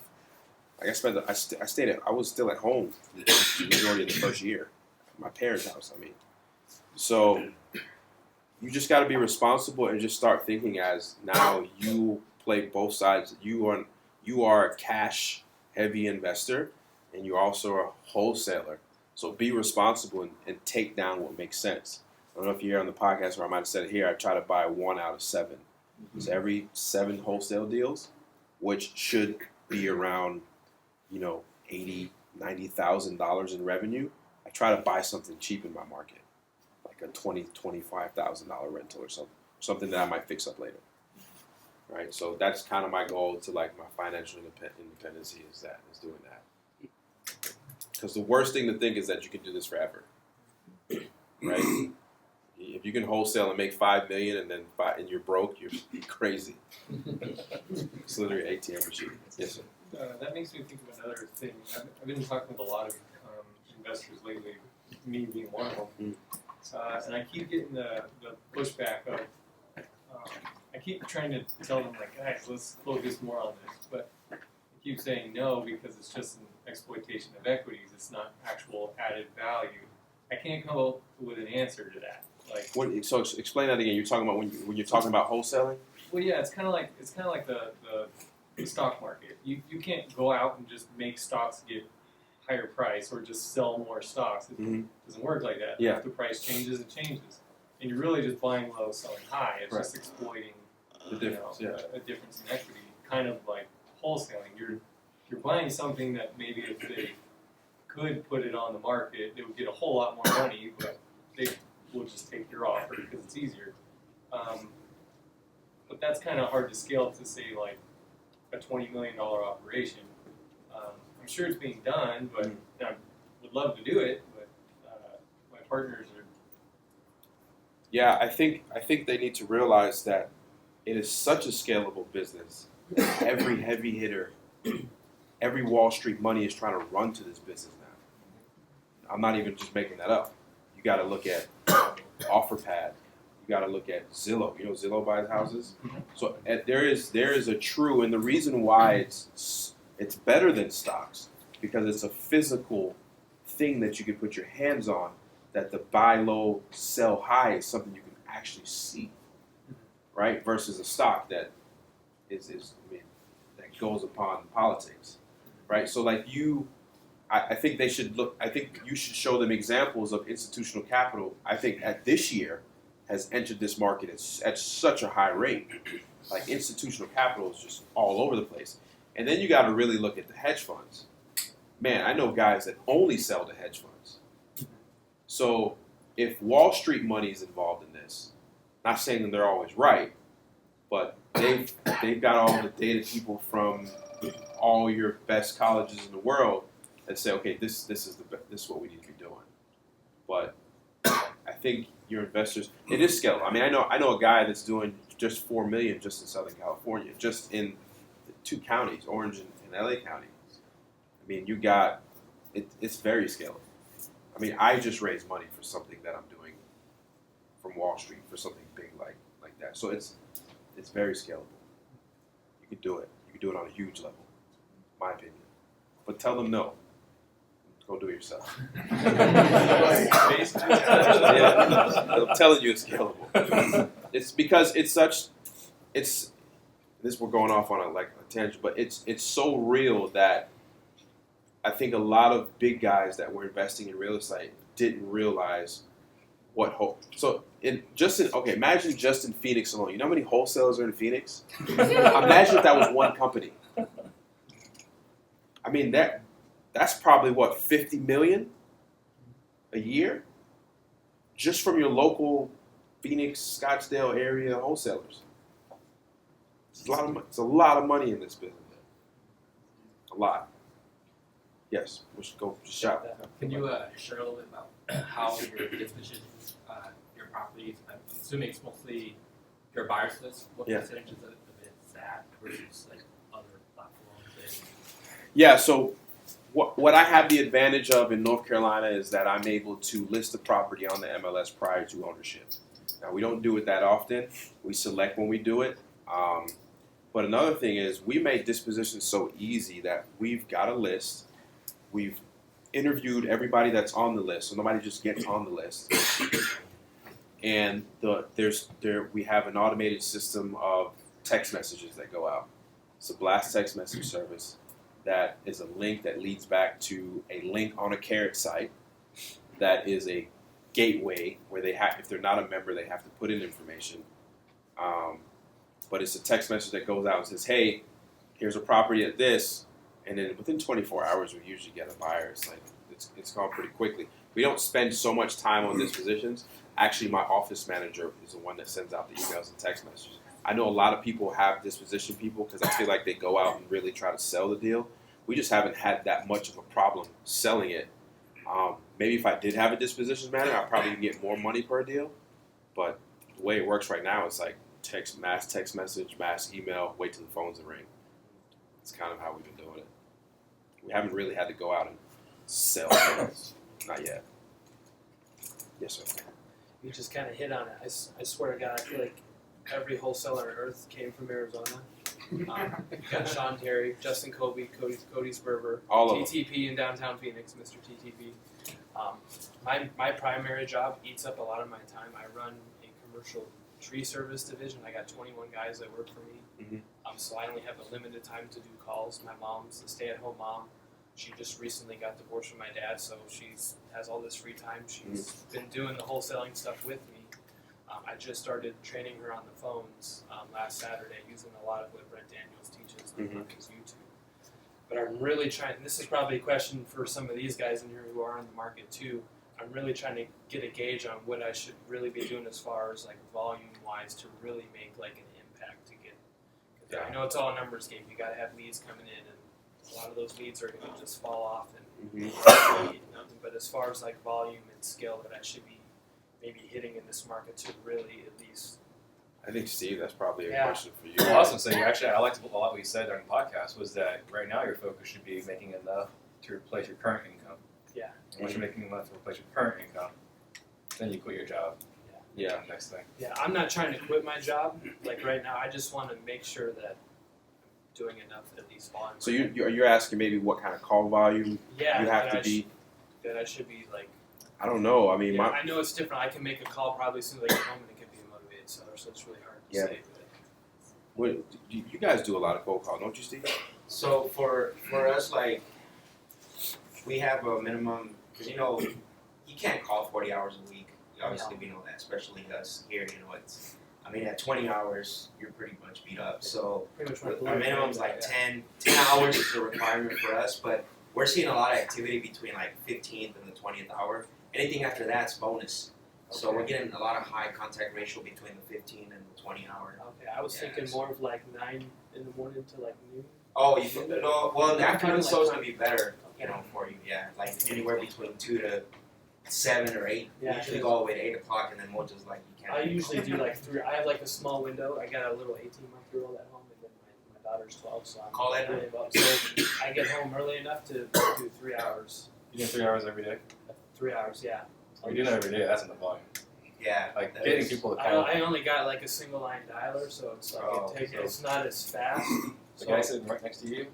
Like I was still at home the majority of the first year, my parents' house. I mean, so you just got to be responsible and just start thinking as now you play both sides. You are a cash heavy investor, and you're also a wholesaler. So be responsible and take down what makes sense. I don't know if you're on the podcast, or I might have said it here. I try to buy 1 out of 7. So every 7 wholesale deals, which should be around, $80,000, $90,000 in revenue. I try to buy something cheap in my market, like a $20,000, $25,000 rental or something that I might fix up later. Right. So that's kind of my goal to my financial independency is doing that. Because the worst thing to think is that you can do this forever. Right. If you can wholesale and make $5 million and you're broke, you're crazy. It's literally an ATM machine. Yes, sir. that makes me think of another thing. I've been talking with a lot of investors lately, me being one of them, and I keep getting the pushback of, I keep trying to tell them, like, guys, let's focus more on this, but I keep saying no because it's just an exploitation of equities. It's not actual added value. I can't come up with an answer to that. Like, So explain that again. You're talking about when you're talking about wholesaling. well, yeah, it's kind of like the stock market. You can't go out and just make stocks get higher price or just sell more stocks. It doesn't work like that. Yeah. If the price changes, it changes, and you're really just buying low, selling high. It's just exploiting The difference, a difference in equity, kind of like wholesaling. You're buying something that maybe if they could put it on the market, they would get a whole lot more money, but they will just take your offer because it's easier. But that's kind of hard to scale to say like a $20 million operation. I'm sure it's being done, but I would love to do it. But my partners are. Yeah, I think they need to realize that it is such a scalable business. Every heavy hitter, every Wall Street money is trying to run to this business now. I'm not even just making that up. You got to look at OfferPad. You got to look at Zillow. You know, Zillow buys houses. So there is a true, and the reason why it's better than stocks because it's a physical thing that you can put your hands on. That the buy low, sell high is something you can actually see, right? Versus a stock that that goes upon politics, right? So like I think they should look. I think you should show them examples of institutional capital. I think at this year has entered this market at such a high rate. Like institutional capital is just all over the place. And then you got to really look at the hedge funds. Man, I know guys that only sell to hedge funds. So if Wall Street money is involved in this, not saying that they're always right, but they've got all the data people from all your best colleges in the world that say, okay, this is what we need to be doing. But I think your investors, it is scalable. I mean, I know a guy that's doing just $4 million just in Southern California, just in the 2 counties, Orange and LA County. I mean, you got it's very scalable. I mean, I just raised money for something that I'm doing from Wall Street for something big like that. So it's very scalable. You can do it. You can do it on a huge level, my opinion. But tell them no. Go do it yourself. Yeah, I'm telling you it's scalable. It's because we're going off on a tangent, but it's so real that I think a lot of big guys that were investing in real estate didn't realize what So imagine just in Phoenix alone. You know how many wholesalers are in Phoenix? Imagine if that was one company. I mean that's probably what, 50 million a year? Just from your local Phoenix, Scottsdale area wholesalers. It's a lot of money in this business. A lot. Yes, we should go shout. Can you share a little bit about how your dispositions, your properties, I'm assuming it's mostly your buyers list, what percentages of it is that versus like other platforms? Yeah, so what I have the advantage of in North Carolina is that I'm able to list the property on the MLS prior to ownership. Now, we don't do it that often. We select when we do it. But another thing is we made dispositions so easy that we've got a list. We've interviewed everybody that's on the list, so nobody just gets on the list. And we have an automated system of text messages that go out. It's a blast text message service that is a link that leads back to a link on a Carrot site that is a gateway where if they're not a member, they have to put in information. But it's a text message that goes out and says, hey, here's a property at this. And then within 24 hours, we usually get a buyer. It's gone pretty quickly. We don't spend so much time on dispositions. Actually, my office manager is the one that sends out the emails and text messages. I know a lot of people have disposition people because I feel like they go out and really try to sell the deal. We just haven't had that much of a problem selling it. Maybe if I did have a dispositions manager, I'd probably get more money per deal. But the way it works right now, it's like mass text message, mass email, wait till the phones ring. It's kind of how we've been doing it. We haven't really had to go out and sell things. Not yet. Yes, sir. You just kind of hit on it. I swear to God, I feel like every wholesaler on earth came from Arizona. You got Sean Terry, Justin Cody Sperber, All of them. TTP in downtown Phoenix, Mr. TTP. My primary job eats up a lot of my time. I run a commercial tree service division. I got 21 guys that work for me. So I only have a limited time to do calls. My mom's a stay-at-home mom. She just recently got divorced from my dad, so she's has all this free time. She's been doing the wholesaling stuff with me. I just started training her on the phones last Saturday, using a lot of what Brent Daniels teaches on his YouTube. But I'm really trying, and this is probably a question for some of these guys in here who are in the market too, I'm really trying to get a gauge on what I should really be doing as far as like volume-wise to really make like an impact to get, I know it's all a numbers game, you gotta have leads coming in, and a lot of those leads are gonna just fall off and nothing, but as far as like volume and skill that I should be maybe hitting in this market to really at least. I think, Steve, that's probably a question for you. Well, I was going to say, actually, I liked a lot what you said during the podcast was that right now your focus should be making enough to replace your current income. Yeah. And once you're making enough to replace your current income, then you quit your job. Yeah. Next thing. Yeah, I'm not trying to quit my job. Like right now, I just want to make sure that I'm doing enough at least volume. So you're asking maybe what kind of call volume you have to be? That I should be like. I don't know. I mean, I know it's different. I can make a call probably as soon as I get home and it can be a motivated seller, so it's really hard to say. What, you guys do a lot of cold calls, don't you, Steve? So for us, like, we have a minimum, because you can't call 40 hours a week. Obviously, we know that, especially us here. It's, I mean, at 20 hours, you're pretty much beat up. So our minimum's like 10 hours is the requirement for us, but we're seeing a lot of activity between like 15th and the 20th hour. Anything after that's bonus. So we're getting a lot of high contact ratio between the 15 and the 20 hour. Okay, I was thinking more of like 9 in the morning to like noon. Oh, well, the afternoon so is gonna be better, for you. Yeah, like anywhere between 2 to 7 or 8. Yeah, We usually go all the way to 8 o'clock, and then we'll just like you can't. I usually do like 3. I have like a small window. I got a little 18-month-year-old at home, and then my daughter's 12, so I'm Call that really up. So I get home early enough to do 3 hours. You do 3 hours every day? 3 hours, yeah. If you do that every day, that's enough volume. Yeah. Like getting people to call. I only got like a single line dialer, so it's like it's not as fast. The guy sitting right next to you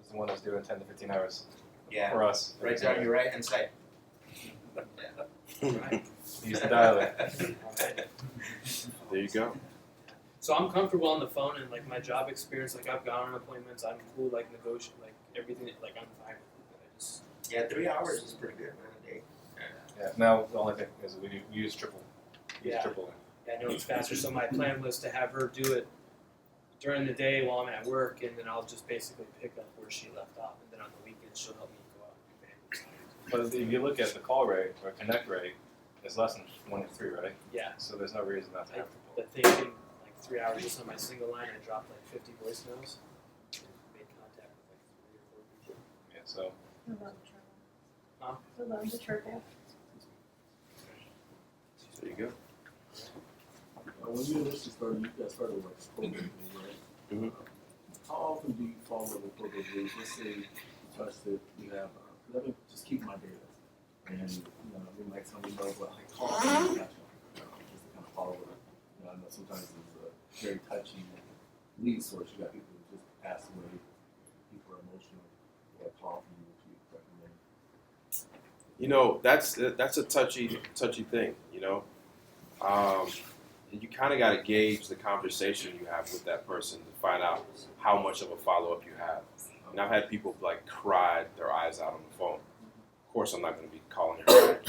is the one that's doing 10 to 15 hours. Yeah. For us. Right there on your right hand side. Right. He's the dialer. There you go. So I'm comfortable on the phone, and like my job experience, like I've gone on appointments, I'm cool, like negotiate, like everything, like I'm fine with it. Yeah, 3 hours is pretty good, man, a day. Yeah. Now the only thing is we use triple. Yeah. Triple. I know it's faster. So my plan was to have her do it during the day while I'm at work, and then I'll just basically pick up where she left off, and then on the weekends she'll help me go out and do Bandit Signs. But if you look at the call rate or connect rate, it's less than 1 to 3, right? Yeah. So there's no reason not to have triple. The thing in like 3 hours just on my single line, I dropped like 50 voicemails and made contact with like 3 or 4 people. Yeah. So. I love the triple. Huh? I love the triple. There you go. When you initially started, you guys started with programming, right? How often do you follow the program rules? Let's say you touched it, you have, let me just keep my data. And, you might tell me what I call it, just to kind of follow it. I know sometimes it's a very touchy lead source. You got people who just pass away, people are emotional, or call from you if you recommend. That's a touchy thing, you kind of got to gauge the conversation you have with that person to find out how much of a follow-up you have. And I've had people like cry their eyes out on the phone. Of course, I'm not going to be calling her back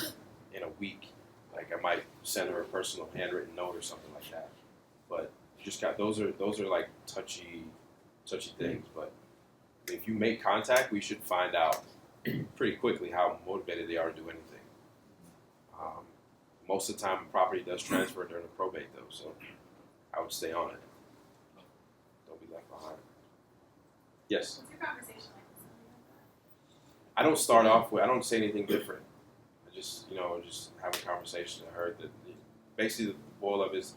in a week. Like I might send her a personal handwritten note or something like that. But you just got those are like touchy things. But if you make contact, we should find out pretty quickly how motivated they are to do anything. Most of the time, property does transfer during the probate, though, so I would stay on it. Don't be left behind. Yes? What's your conversation like with somebody like that? I don't start off with, I don't say anything different. I just, just have a conversation. I heard that, basically the boil of it is,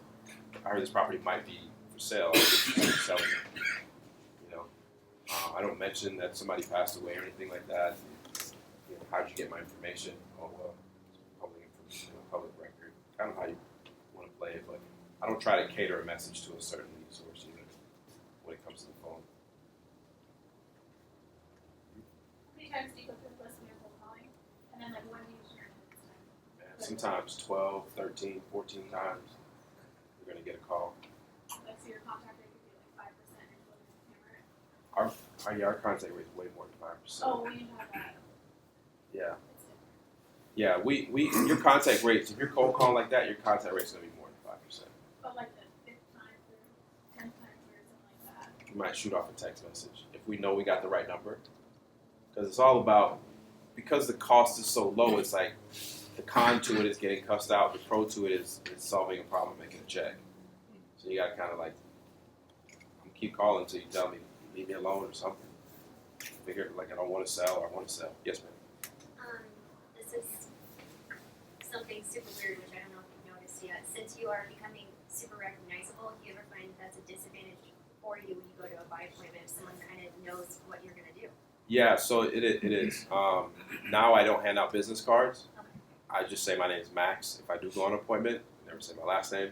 I heard this property might be for sale. I'm sell it. I don't mention that somebody passed away or anything like that. You know, how'd you get my information? Oh well, it's public information, public record. Kind of how you want to play it, but I don't try to cater a message to a certain lead source either when it comes to the phone. How many times do you go through the list when you're cold calling? And then like when do you share it this time? Man, sometimes 12, 13, 14 times you're going to get a call. Like so your contact rate could be like 5% and you're looking to hammer it. Our contact rate is way more than 5%. Oh, we need to have that. Yeah. Yeah, we your contact rates, if you're cold calling like that, your contact rate's going to be more than 5%. But like the 5th time or 10th time or something like that. We might shoot off a text message if we know we got the right number. Because it's all about, because the cost is so low, it's like the con to it is getting cussed out, the pro to it is solving a problem, making a check. So you got to kind of like, keep calling until you tell me, leave me alone or something. Figure like I don't want to sell or I want to sell. Yes, ma'am. This is something super weird, which I don't know if you've noticed yet. Since you are becoming super recognizable, do you ever find that's a disadvantage for you when you go to a buy appointment if someone kind of knows what you're going to do? Yeah, so it is. Now I don't hand out business cards. Okay. I just say my name is Max. If I do go on an appointment, I never say my last name.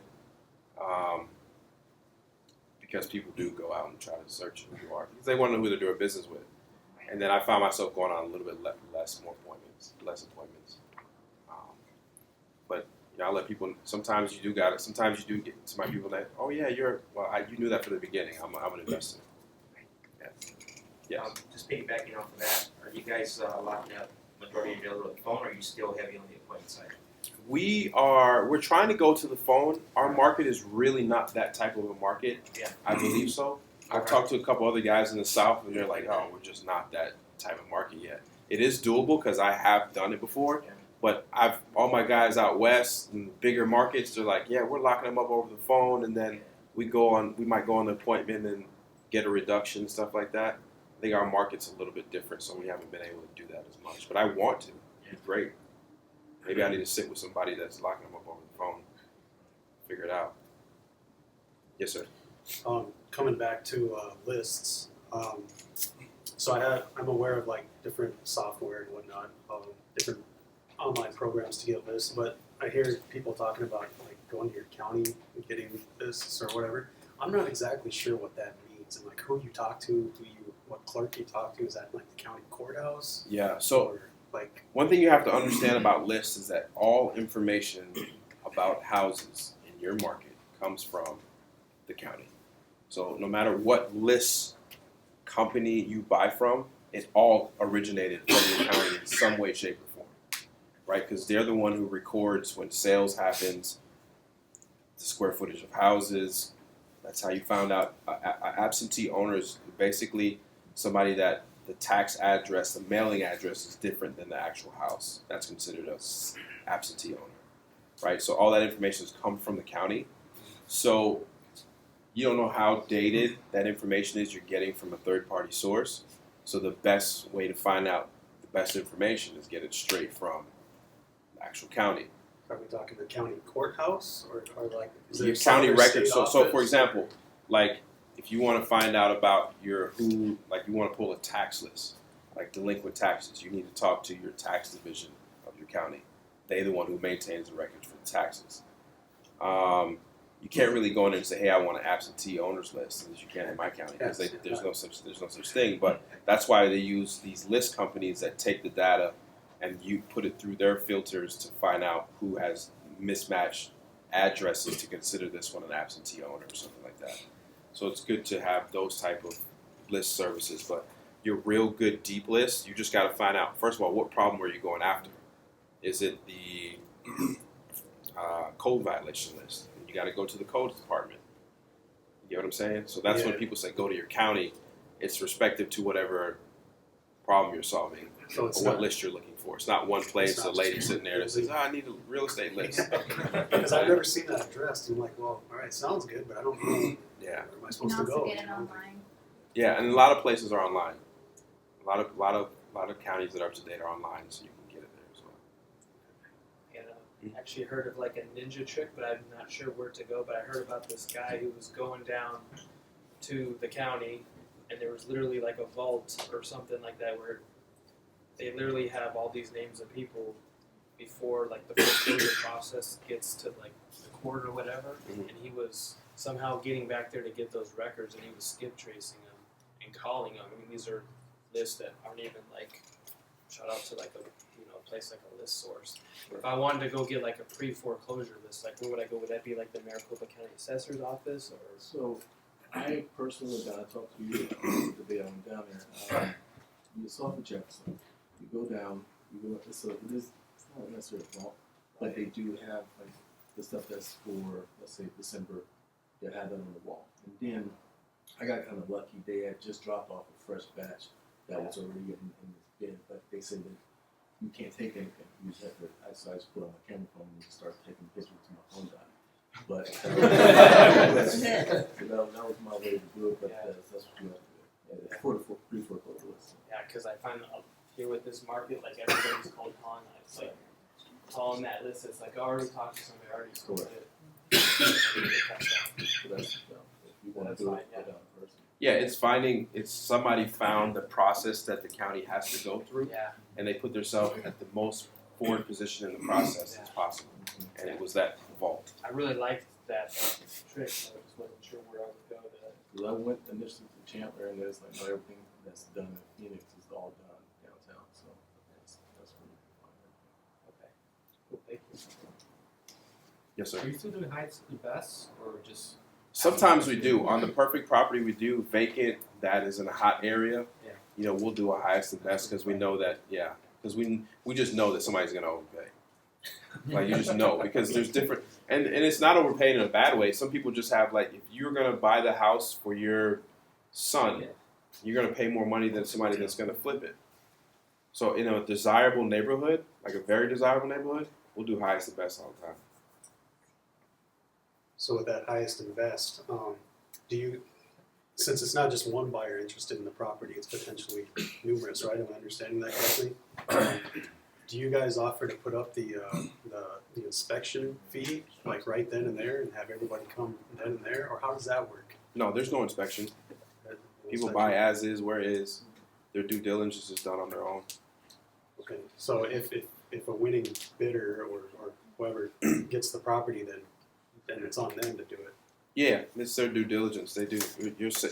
Because people do go out and try to search who you are. Because they want to know who they're doing business with. And then I found myself going on a little bit less appointments. But you know, I let people. Sometimes you do got it. Sometimes you do get to my people that, oh yeah, you knew that from the beginning. I'm an investor. Yeah. Yes. Just piggybacking off of that, are you guys locking up majority of your deals with the phone, or are you still heavy on the appointment side? We're trying to go to the phone. Our market is really not that type of a market. Yeah. I believe so. I've talked to a couple other guys in the South, and they're like, "Oh, we're just not that type of market yet." It is doable because I have done it before. Yeah. But all my guys out west in bigger markets, they're like, "Yeah, we're locking them up over the phone, and then we might go on the appointment and get a reduction and stuff like that." I think our market's a little bit different, so we haven't been able to do that as much. But I want to. It'd be great. Maybe I need to sit with somebody that's locking them up over the phone, figure it out. Yes, sir. Coming back to lists, so I'm aware of like different software and whatnot, different online programs to get lists, but I hear people talking about like going to your county and getting lists or whatever. I'm not exactly sure what that means and like who you talk to, what clerk you talk to. Is that like the county courthouse? Yeah. So or, like one thing you have to understand about lists is that all information about houses in your market comes from the county. So no matter what list company you buy from, it all originated from the county in some way, shape, or form, right? Because they're the one who records when sales happens, the square footage of houses. That's how you found out. Absentee owners, basically somebody that the tax address, the mailing address is different than the actual house. That's considered a absentee owner, right? So all that information has come from the county. So you don't know how dated that information is you're getting from a third-party source. So the best way to find out the best information is get it straight from the actual county. Are we talking the county courthouse or like is Your there county some records. state So for office? example, like if you want to find out about you want to pull a tax list, like delinquent taxes, you need to talk to your tax division of your county. They're the one who maintains the records for the taxes. You can't really go in there and say, "Hey, I want an absentee owners list," as you can in my county, because there's no such thing. But that's why they use these list companies that take the data and you put it through their filters to find out who has mismatched addresses to consider this one an absentee owner or something like that. So it's good to have those type of list services. But your real good deep list, you just got to find out, first of all, what problem are you going after? Is it the code violation list? You got to go to the codes department. You get what I'm saying? So that's when people say go to your county. It's respective to whatever problem you're solving or what list you're looking for. It's not one place, a lady sitting there that says, I need a real estate list. Because I've never seen that addressed. I'm like, well, all right, sounds good, but I don't know. Yeah. Where am I supposed to go? Get it online. Yeah, and a lot of places are online. A lot of counties that are up to date are online, so you can get it there as well. And actually heard of like a ninja trick, but I'm not sure where to go. But I heard about this guy who was going down to the county and there was literally like a vault or something like that where they literally have all these names of people before like the foreclosure process gets to like the court or whatever, and he was somehow getting back there to get those records, and he was skip tracing them and calling them. I mean, these are lists that aren't even like shout out to like a place like a list source. If I wanted to go get like a pre-foreclosure list, like where would I go? Would that be like the Maricopa County Assessor's office, or? So, I personally went down and talked to you the day I went down there. You saw the Jefferson. You go down. You go. So it is. It's not necessarily a vault, but they do have like the stuff that's for, let's say, December. They had that on the wall, and then I got kind of lucky. They had just dropped off a fresh batch that was already in this bin, but they said that you can't take anything. You just have to. So I just put on my camera phone and start taking pictures to my phone died. But so that was my way to do it. But that's what you have to do for the pre-foreclosure list. Yeah, because I find here with this market, like everybody's cold calling. It's like calling that list. It's like I already talked to somebody. I already sold it. So that's if you want to do it in person. Yeah, it's somebody found the process that the county has to go through, and they put themselves at the most forward position in the process as possible, and it was that vault. I really liked that trick. I just wasn't sure where I would go to. Because I went initially to Chandler, and there's like not everything that's done in Phoenix is all done downtown, so that's really fun. Okay, cool, thank you. Yes, sir. Are you still doing heights the best, or just? Sometimes we do. On the perfect property, we do vacant that is in a hot area. Yeah. We'll do a highest and best because we know that. Yeah, because we just know that somebody's gonna overpay. Like you just know because there's different, and it's not overpaying in a bad way. Some people just have like if you're gonna buy the house for your son, you're gonna pay more money than somebody that's gonna flip it. So in a desirable neighborhood, like a very desirable neighborhood, we'll do highest and best all the time. So with that highest and best, do you, since it's not just one buyer interested in the property, it's potentially numerous, right? Am I understanding that correctly? Do you guys offer to put up the inspection fee, like right then and there, and have everybody come then and there, or how does that work? No, there's no inspection. People buy as is, where is. Their due diligence is done on their own. Okay, so if a winning bidder or whoever gets the property, then it's on them to do it. Yeah, it's their due diligence. They do.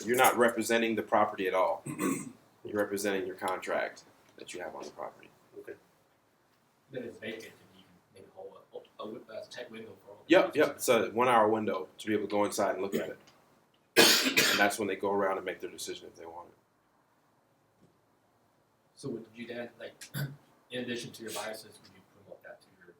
You're not representing the property at all. You're representing your contract that you have on the property. Okay. Then it's vacant, and you can maybe hold a tech window for. Yep. It's a 1 hour window to be able to go inside and look at it, and that's when they go around and make their decision if they want it. So would you then, like, in addition to your biases, would you promote that to your,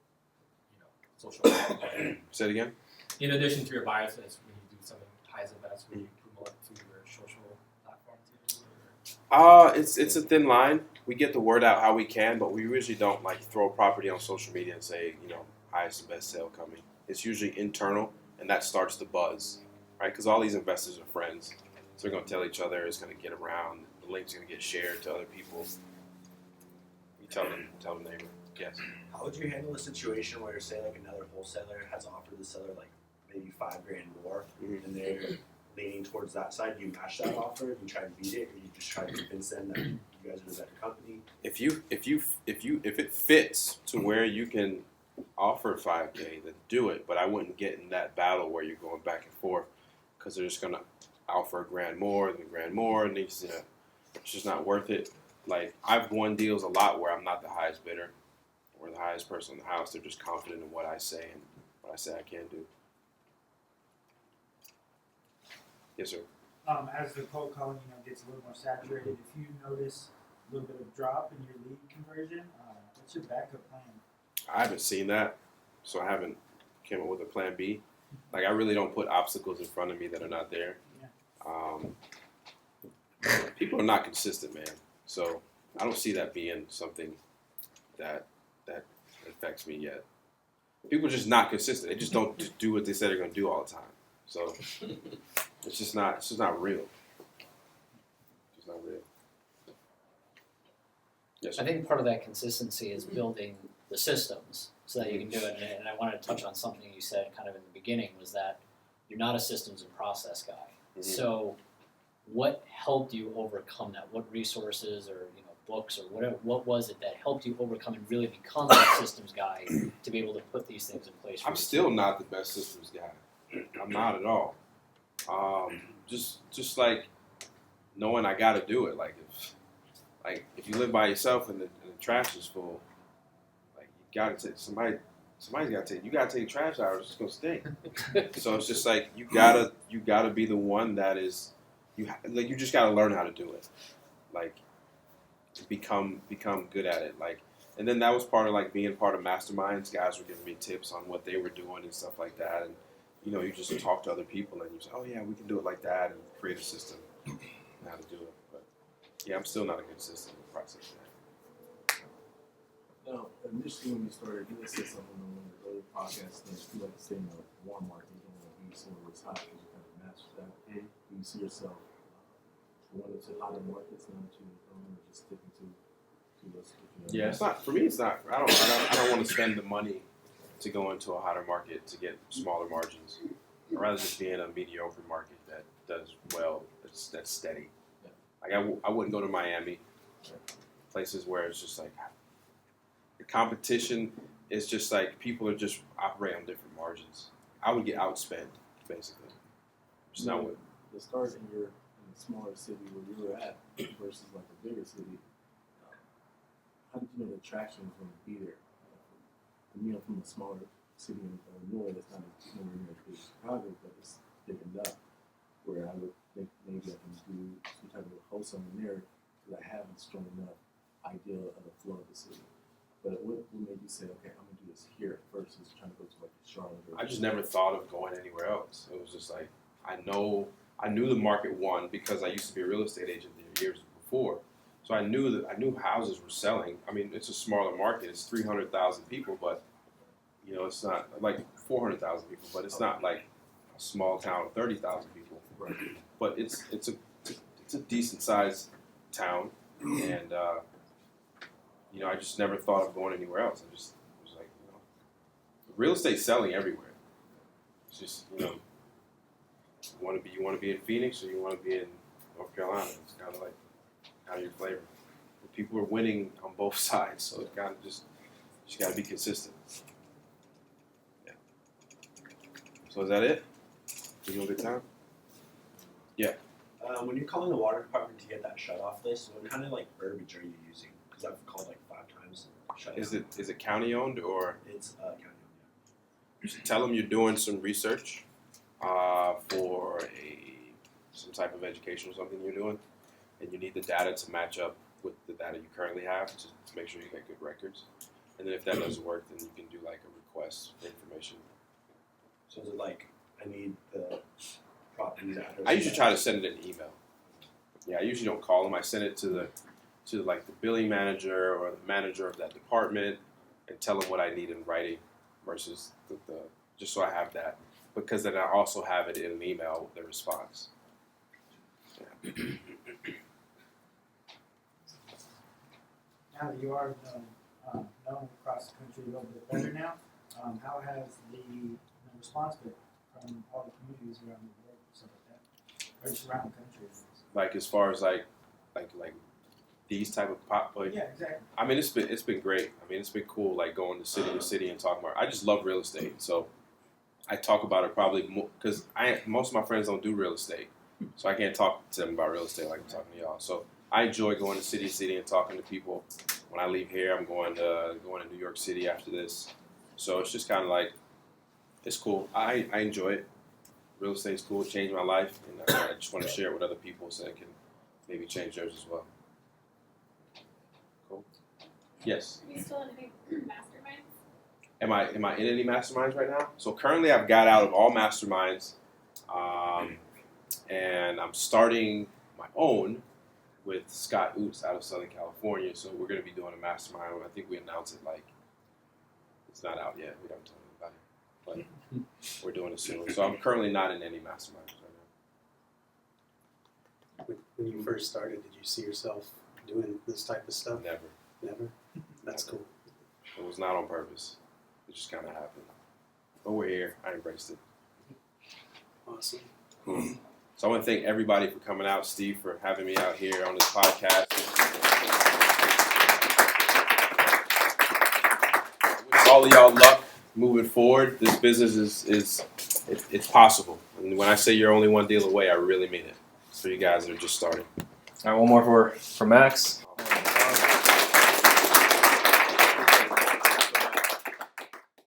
social media? Say it again. In addition to your biases, when you do something highs and best, would you promote it to your social platform too? It's a thin line. We get the word out how we can, but we usually don't like throw a property on social media and say, highest and best sale coming. It's usually internal, and that starts the buzz, right? Because all these investors are friends, so they're going to tell each other. It's going to get around. The link's going to get shared to other people. You tell the neighbor. Yes. How would you handle a situation where, say, like another wholesaler has offered the seller like maybe $5,000 more, and they're leaning towards that side? Do you match that offer? Do you try to beat it, or you just try to convince them that you guys are the better company? If it fits to where you can offer $5,000, then do it. But I wouldn't get in that battle where you're going back and forth because they're just gonna offer $1,000 more, then $1,000 more, and it's just not worth it. Like I've won deals a lot where I'm not the highest bidder or the highest person in the house. They're just confident in what I say and what I say I can do. Yes, sir. As the cold calling gets a little more saturated, if you notice a little bit of drop in your lead conversion, what's your backup plan? I haven't seen that, so I haven't came up with a plan B. Like I really don't put obstacles in front of me that are not there. People are not consistent, man. So I don't see that being something that affects me yet. People are just not consistent. They just don't do what they said they're going to do all the time. So it's just not real. It's not real. Yes, sir. I think part of that consistency is building the systems so that you can do it. And I wanted to touch on something you said kind of in the beginning was that you're not a systems and process guy. So what helped you overcome that? What resources or books or whatever? What was it that helped you overcome and really become that systems guy to be able to put these things in place? I'm still not the best systems guy. I'm not at all. Just like knowing I got to do it. Like if you live by yourself and the trash is full, like you got to take somebody's got to take. You got to take trash out, or it's just gonna stink. So it's just like you gotta be the one that is you just gotta learn how to do it. Like become good at it. Like, and then that was part of like being part of masterminds. Guys were giving me tips on what they were doing and stuff like that. And you just talk to other people and you say, oh yeah, we can do it like that, and create a system on how to do it. But yeah, I'm still not a good system process. Now, initially when you started, you said something on one of the earlier podcasts that you like to stay in the warm market, you don't want to be somewhere where it's hot because you kind of master that. Do you see yourself going into hotter markets now that you're or just sticking to us? Yeah, it's not for me. It's not. I don't want to spend the money to go into a hotter market to get smaller margins. I'd rather just be in a mediocre market that does well. That's steady. Yeah. Like I wouldn't go to Miami, places where it's just like. The competition is just like people are just operate on different margins. I would get outspent, basically. Just not what. The start in a smaller city where you were at versus like a bigger city, how did you know the traction was going to be there? I'm from a smaller city in Illinois that's not nowhere near as big as Chicago, but it's big enough where I would think maybe I can do some type of wholesaling there because I have a strong enough idea of the flow of the city. But what made you say, okay, I'm going to do this here versus trying to go to like Charlotte? I just never thought of going anywhere else. It was just like, I knew the market won because I used to be a real estate agent there years before. So I knew houses were selling. I mean, it's a smaller market. It's 300,000 people, but it's not like 400,000 people, but it's not like a small town of 30,000 people. Right. But it's a decent sized town, and I just never thought of going anywhere else. I just was like, real estate's selling everywhere. It's just you want to be in Phoenix or you want to be in North Carolina. It's kind of like how your flavor. But people are winning on both sides, so it's kind of just got to be consistent. Yeah. So is that it? You have a good time? Yeah. When you're calling the water department to get that shut off list, what kind of like verbiage are you using? Because I've called like 5 times. Is it county owned or? It's county owned. You should tell them you're doing some research for some type of education or something you're doing, and you need the data to match up with the data you currently have to make sure you get good records. And then if that doesn't work, then you can do like a request for information. So is it like I need the property's address? I usually try to send it in an email. Yeah, I usually don't call them. I send it to like the billing manager or the manager of that department and tell them what I need in writing versus the just so I have that, because then I also have it in an email with the response. Yeah. Now that you are known across the country a little bit better now, how has the response been from all the communities around the world, stuff like that, or just around the country? Like as far as like these type of pop, like, yeah, exactly. I mean, it's been great. I mean, it's been cool, like going to city and talking about. I just love real estate, so I talk about it probably more because most of my friends don't do real estate, so I can't talk to them about real estate like I'm talking to y'all. So I enjoy going to city and talking to people. When I leave here, I'm going to New York City after this, so it's just kind of like it's cool. I enjoy it. Real estate's cool. It changed my life, and I just want to share it with other people so it can maybe change theirs as well. Cool. Yes. Are you still in any masterminds? Am I in any masterminds right now? So currently I've got out of all masterminds, and I'm starting my own with Scott Oots out of Southern California. So we're going to be doing a mastermind. I think we announced it like it's not out yet. We haven't told anybody, but we're doing it soon. So I'm currently not in any masterminds right now. When you first started, did you see yourself doing this type of stuff? Never? That's cool. It was not on purpose. It just kind of happened. But we're here. I embraced it. Awesome. So I want to thank everybody for coming out, Steve, for having me out here on this podcast. I wish all of y'all luck moving forward. This business it's possible. And when I say you're only one deal away, I really mean it. So you guys are just starting. All right, one more for Max.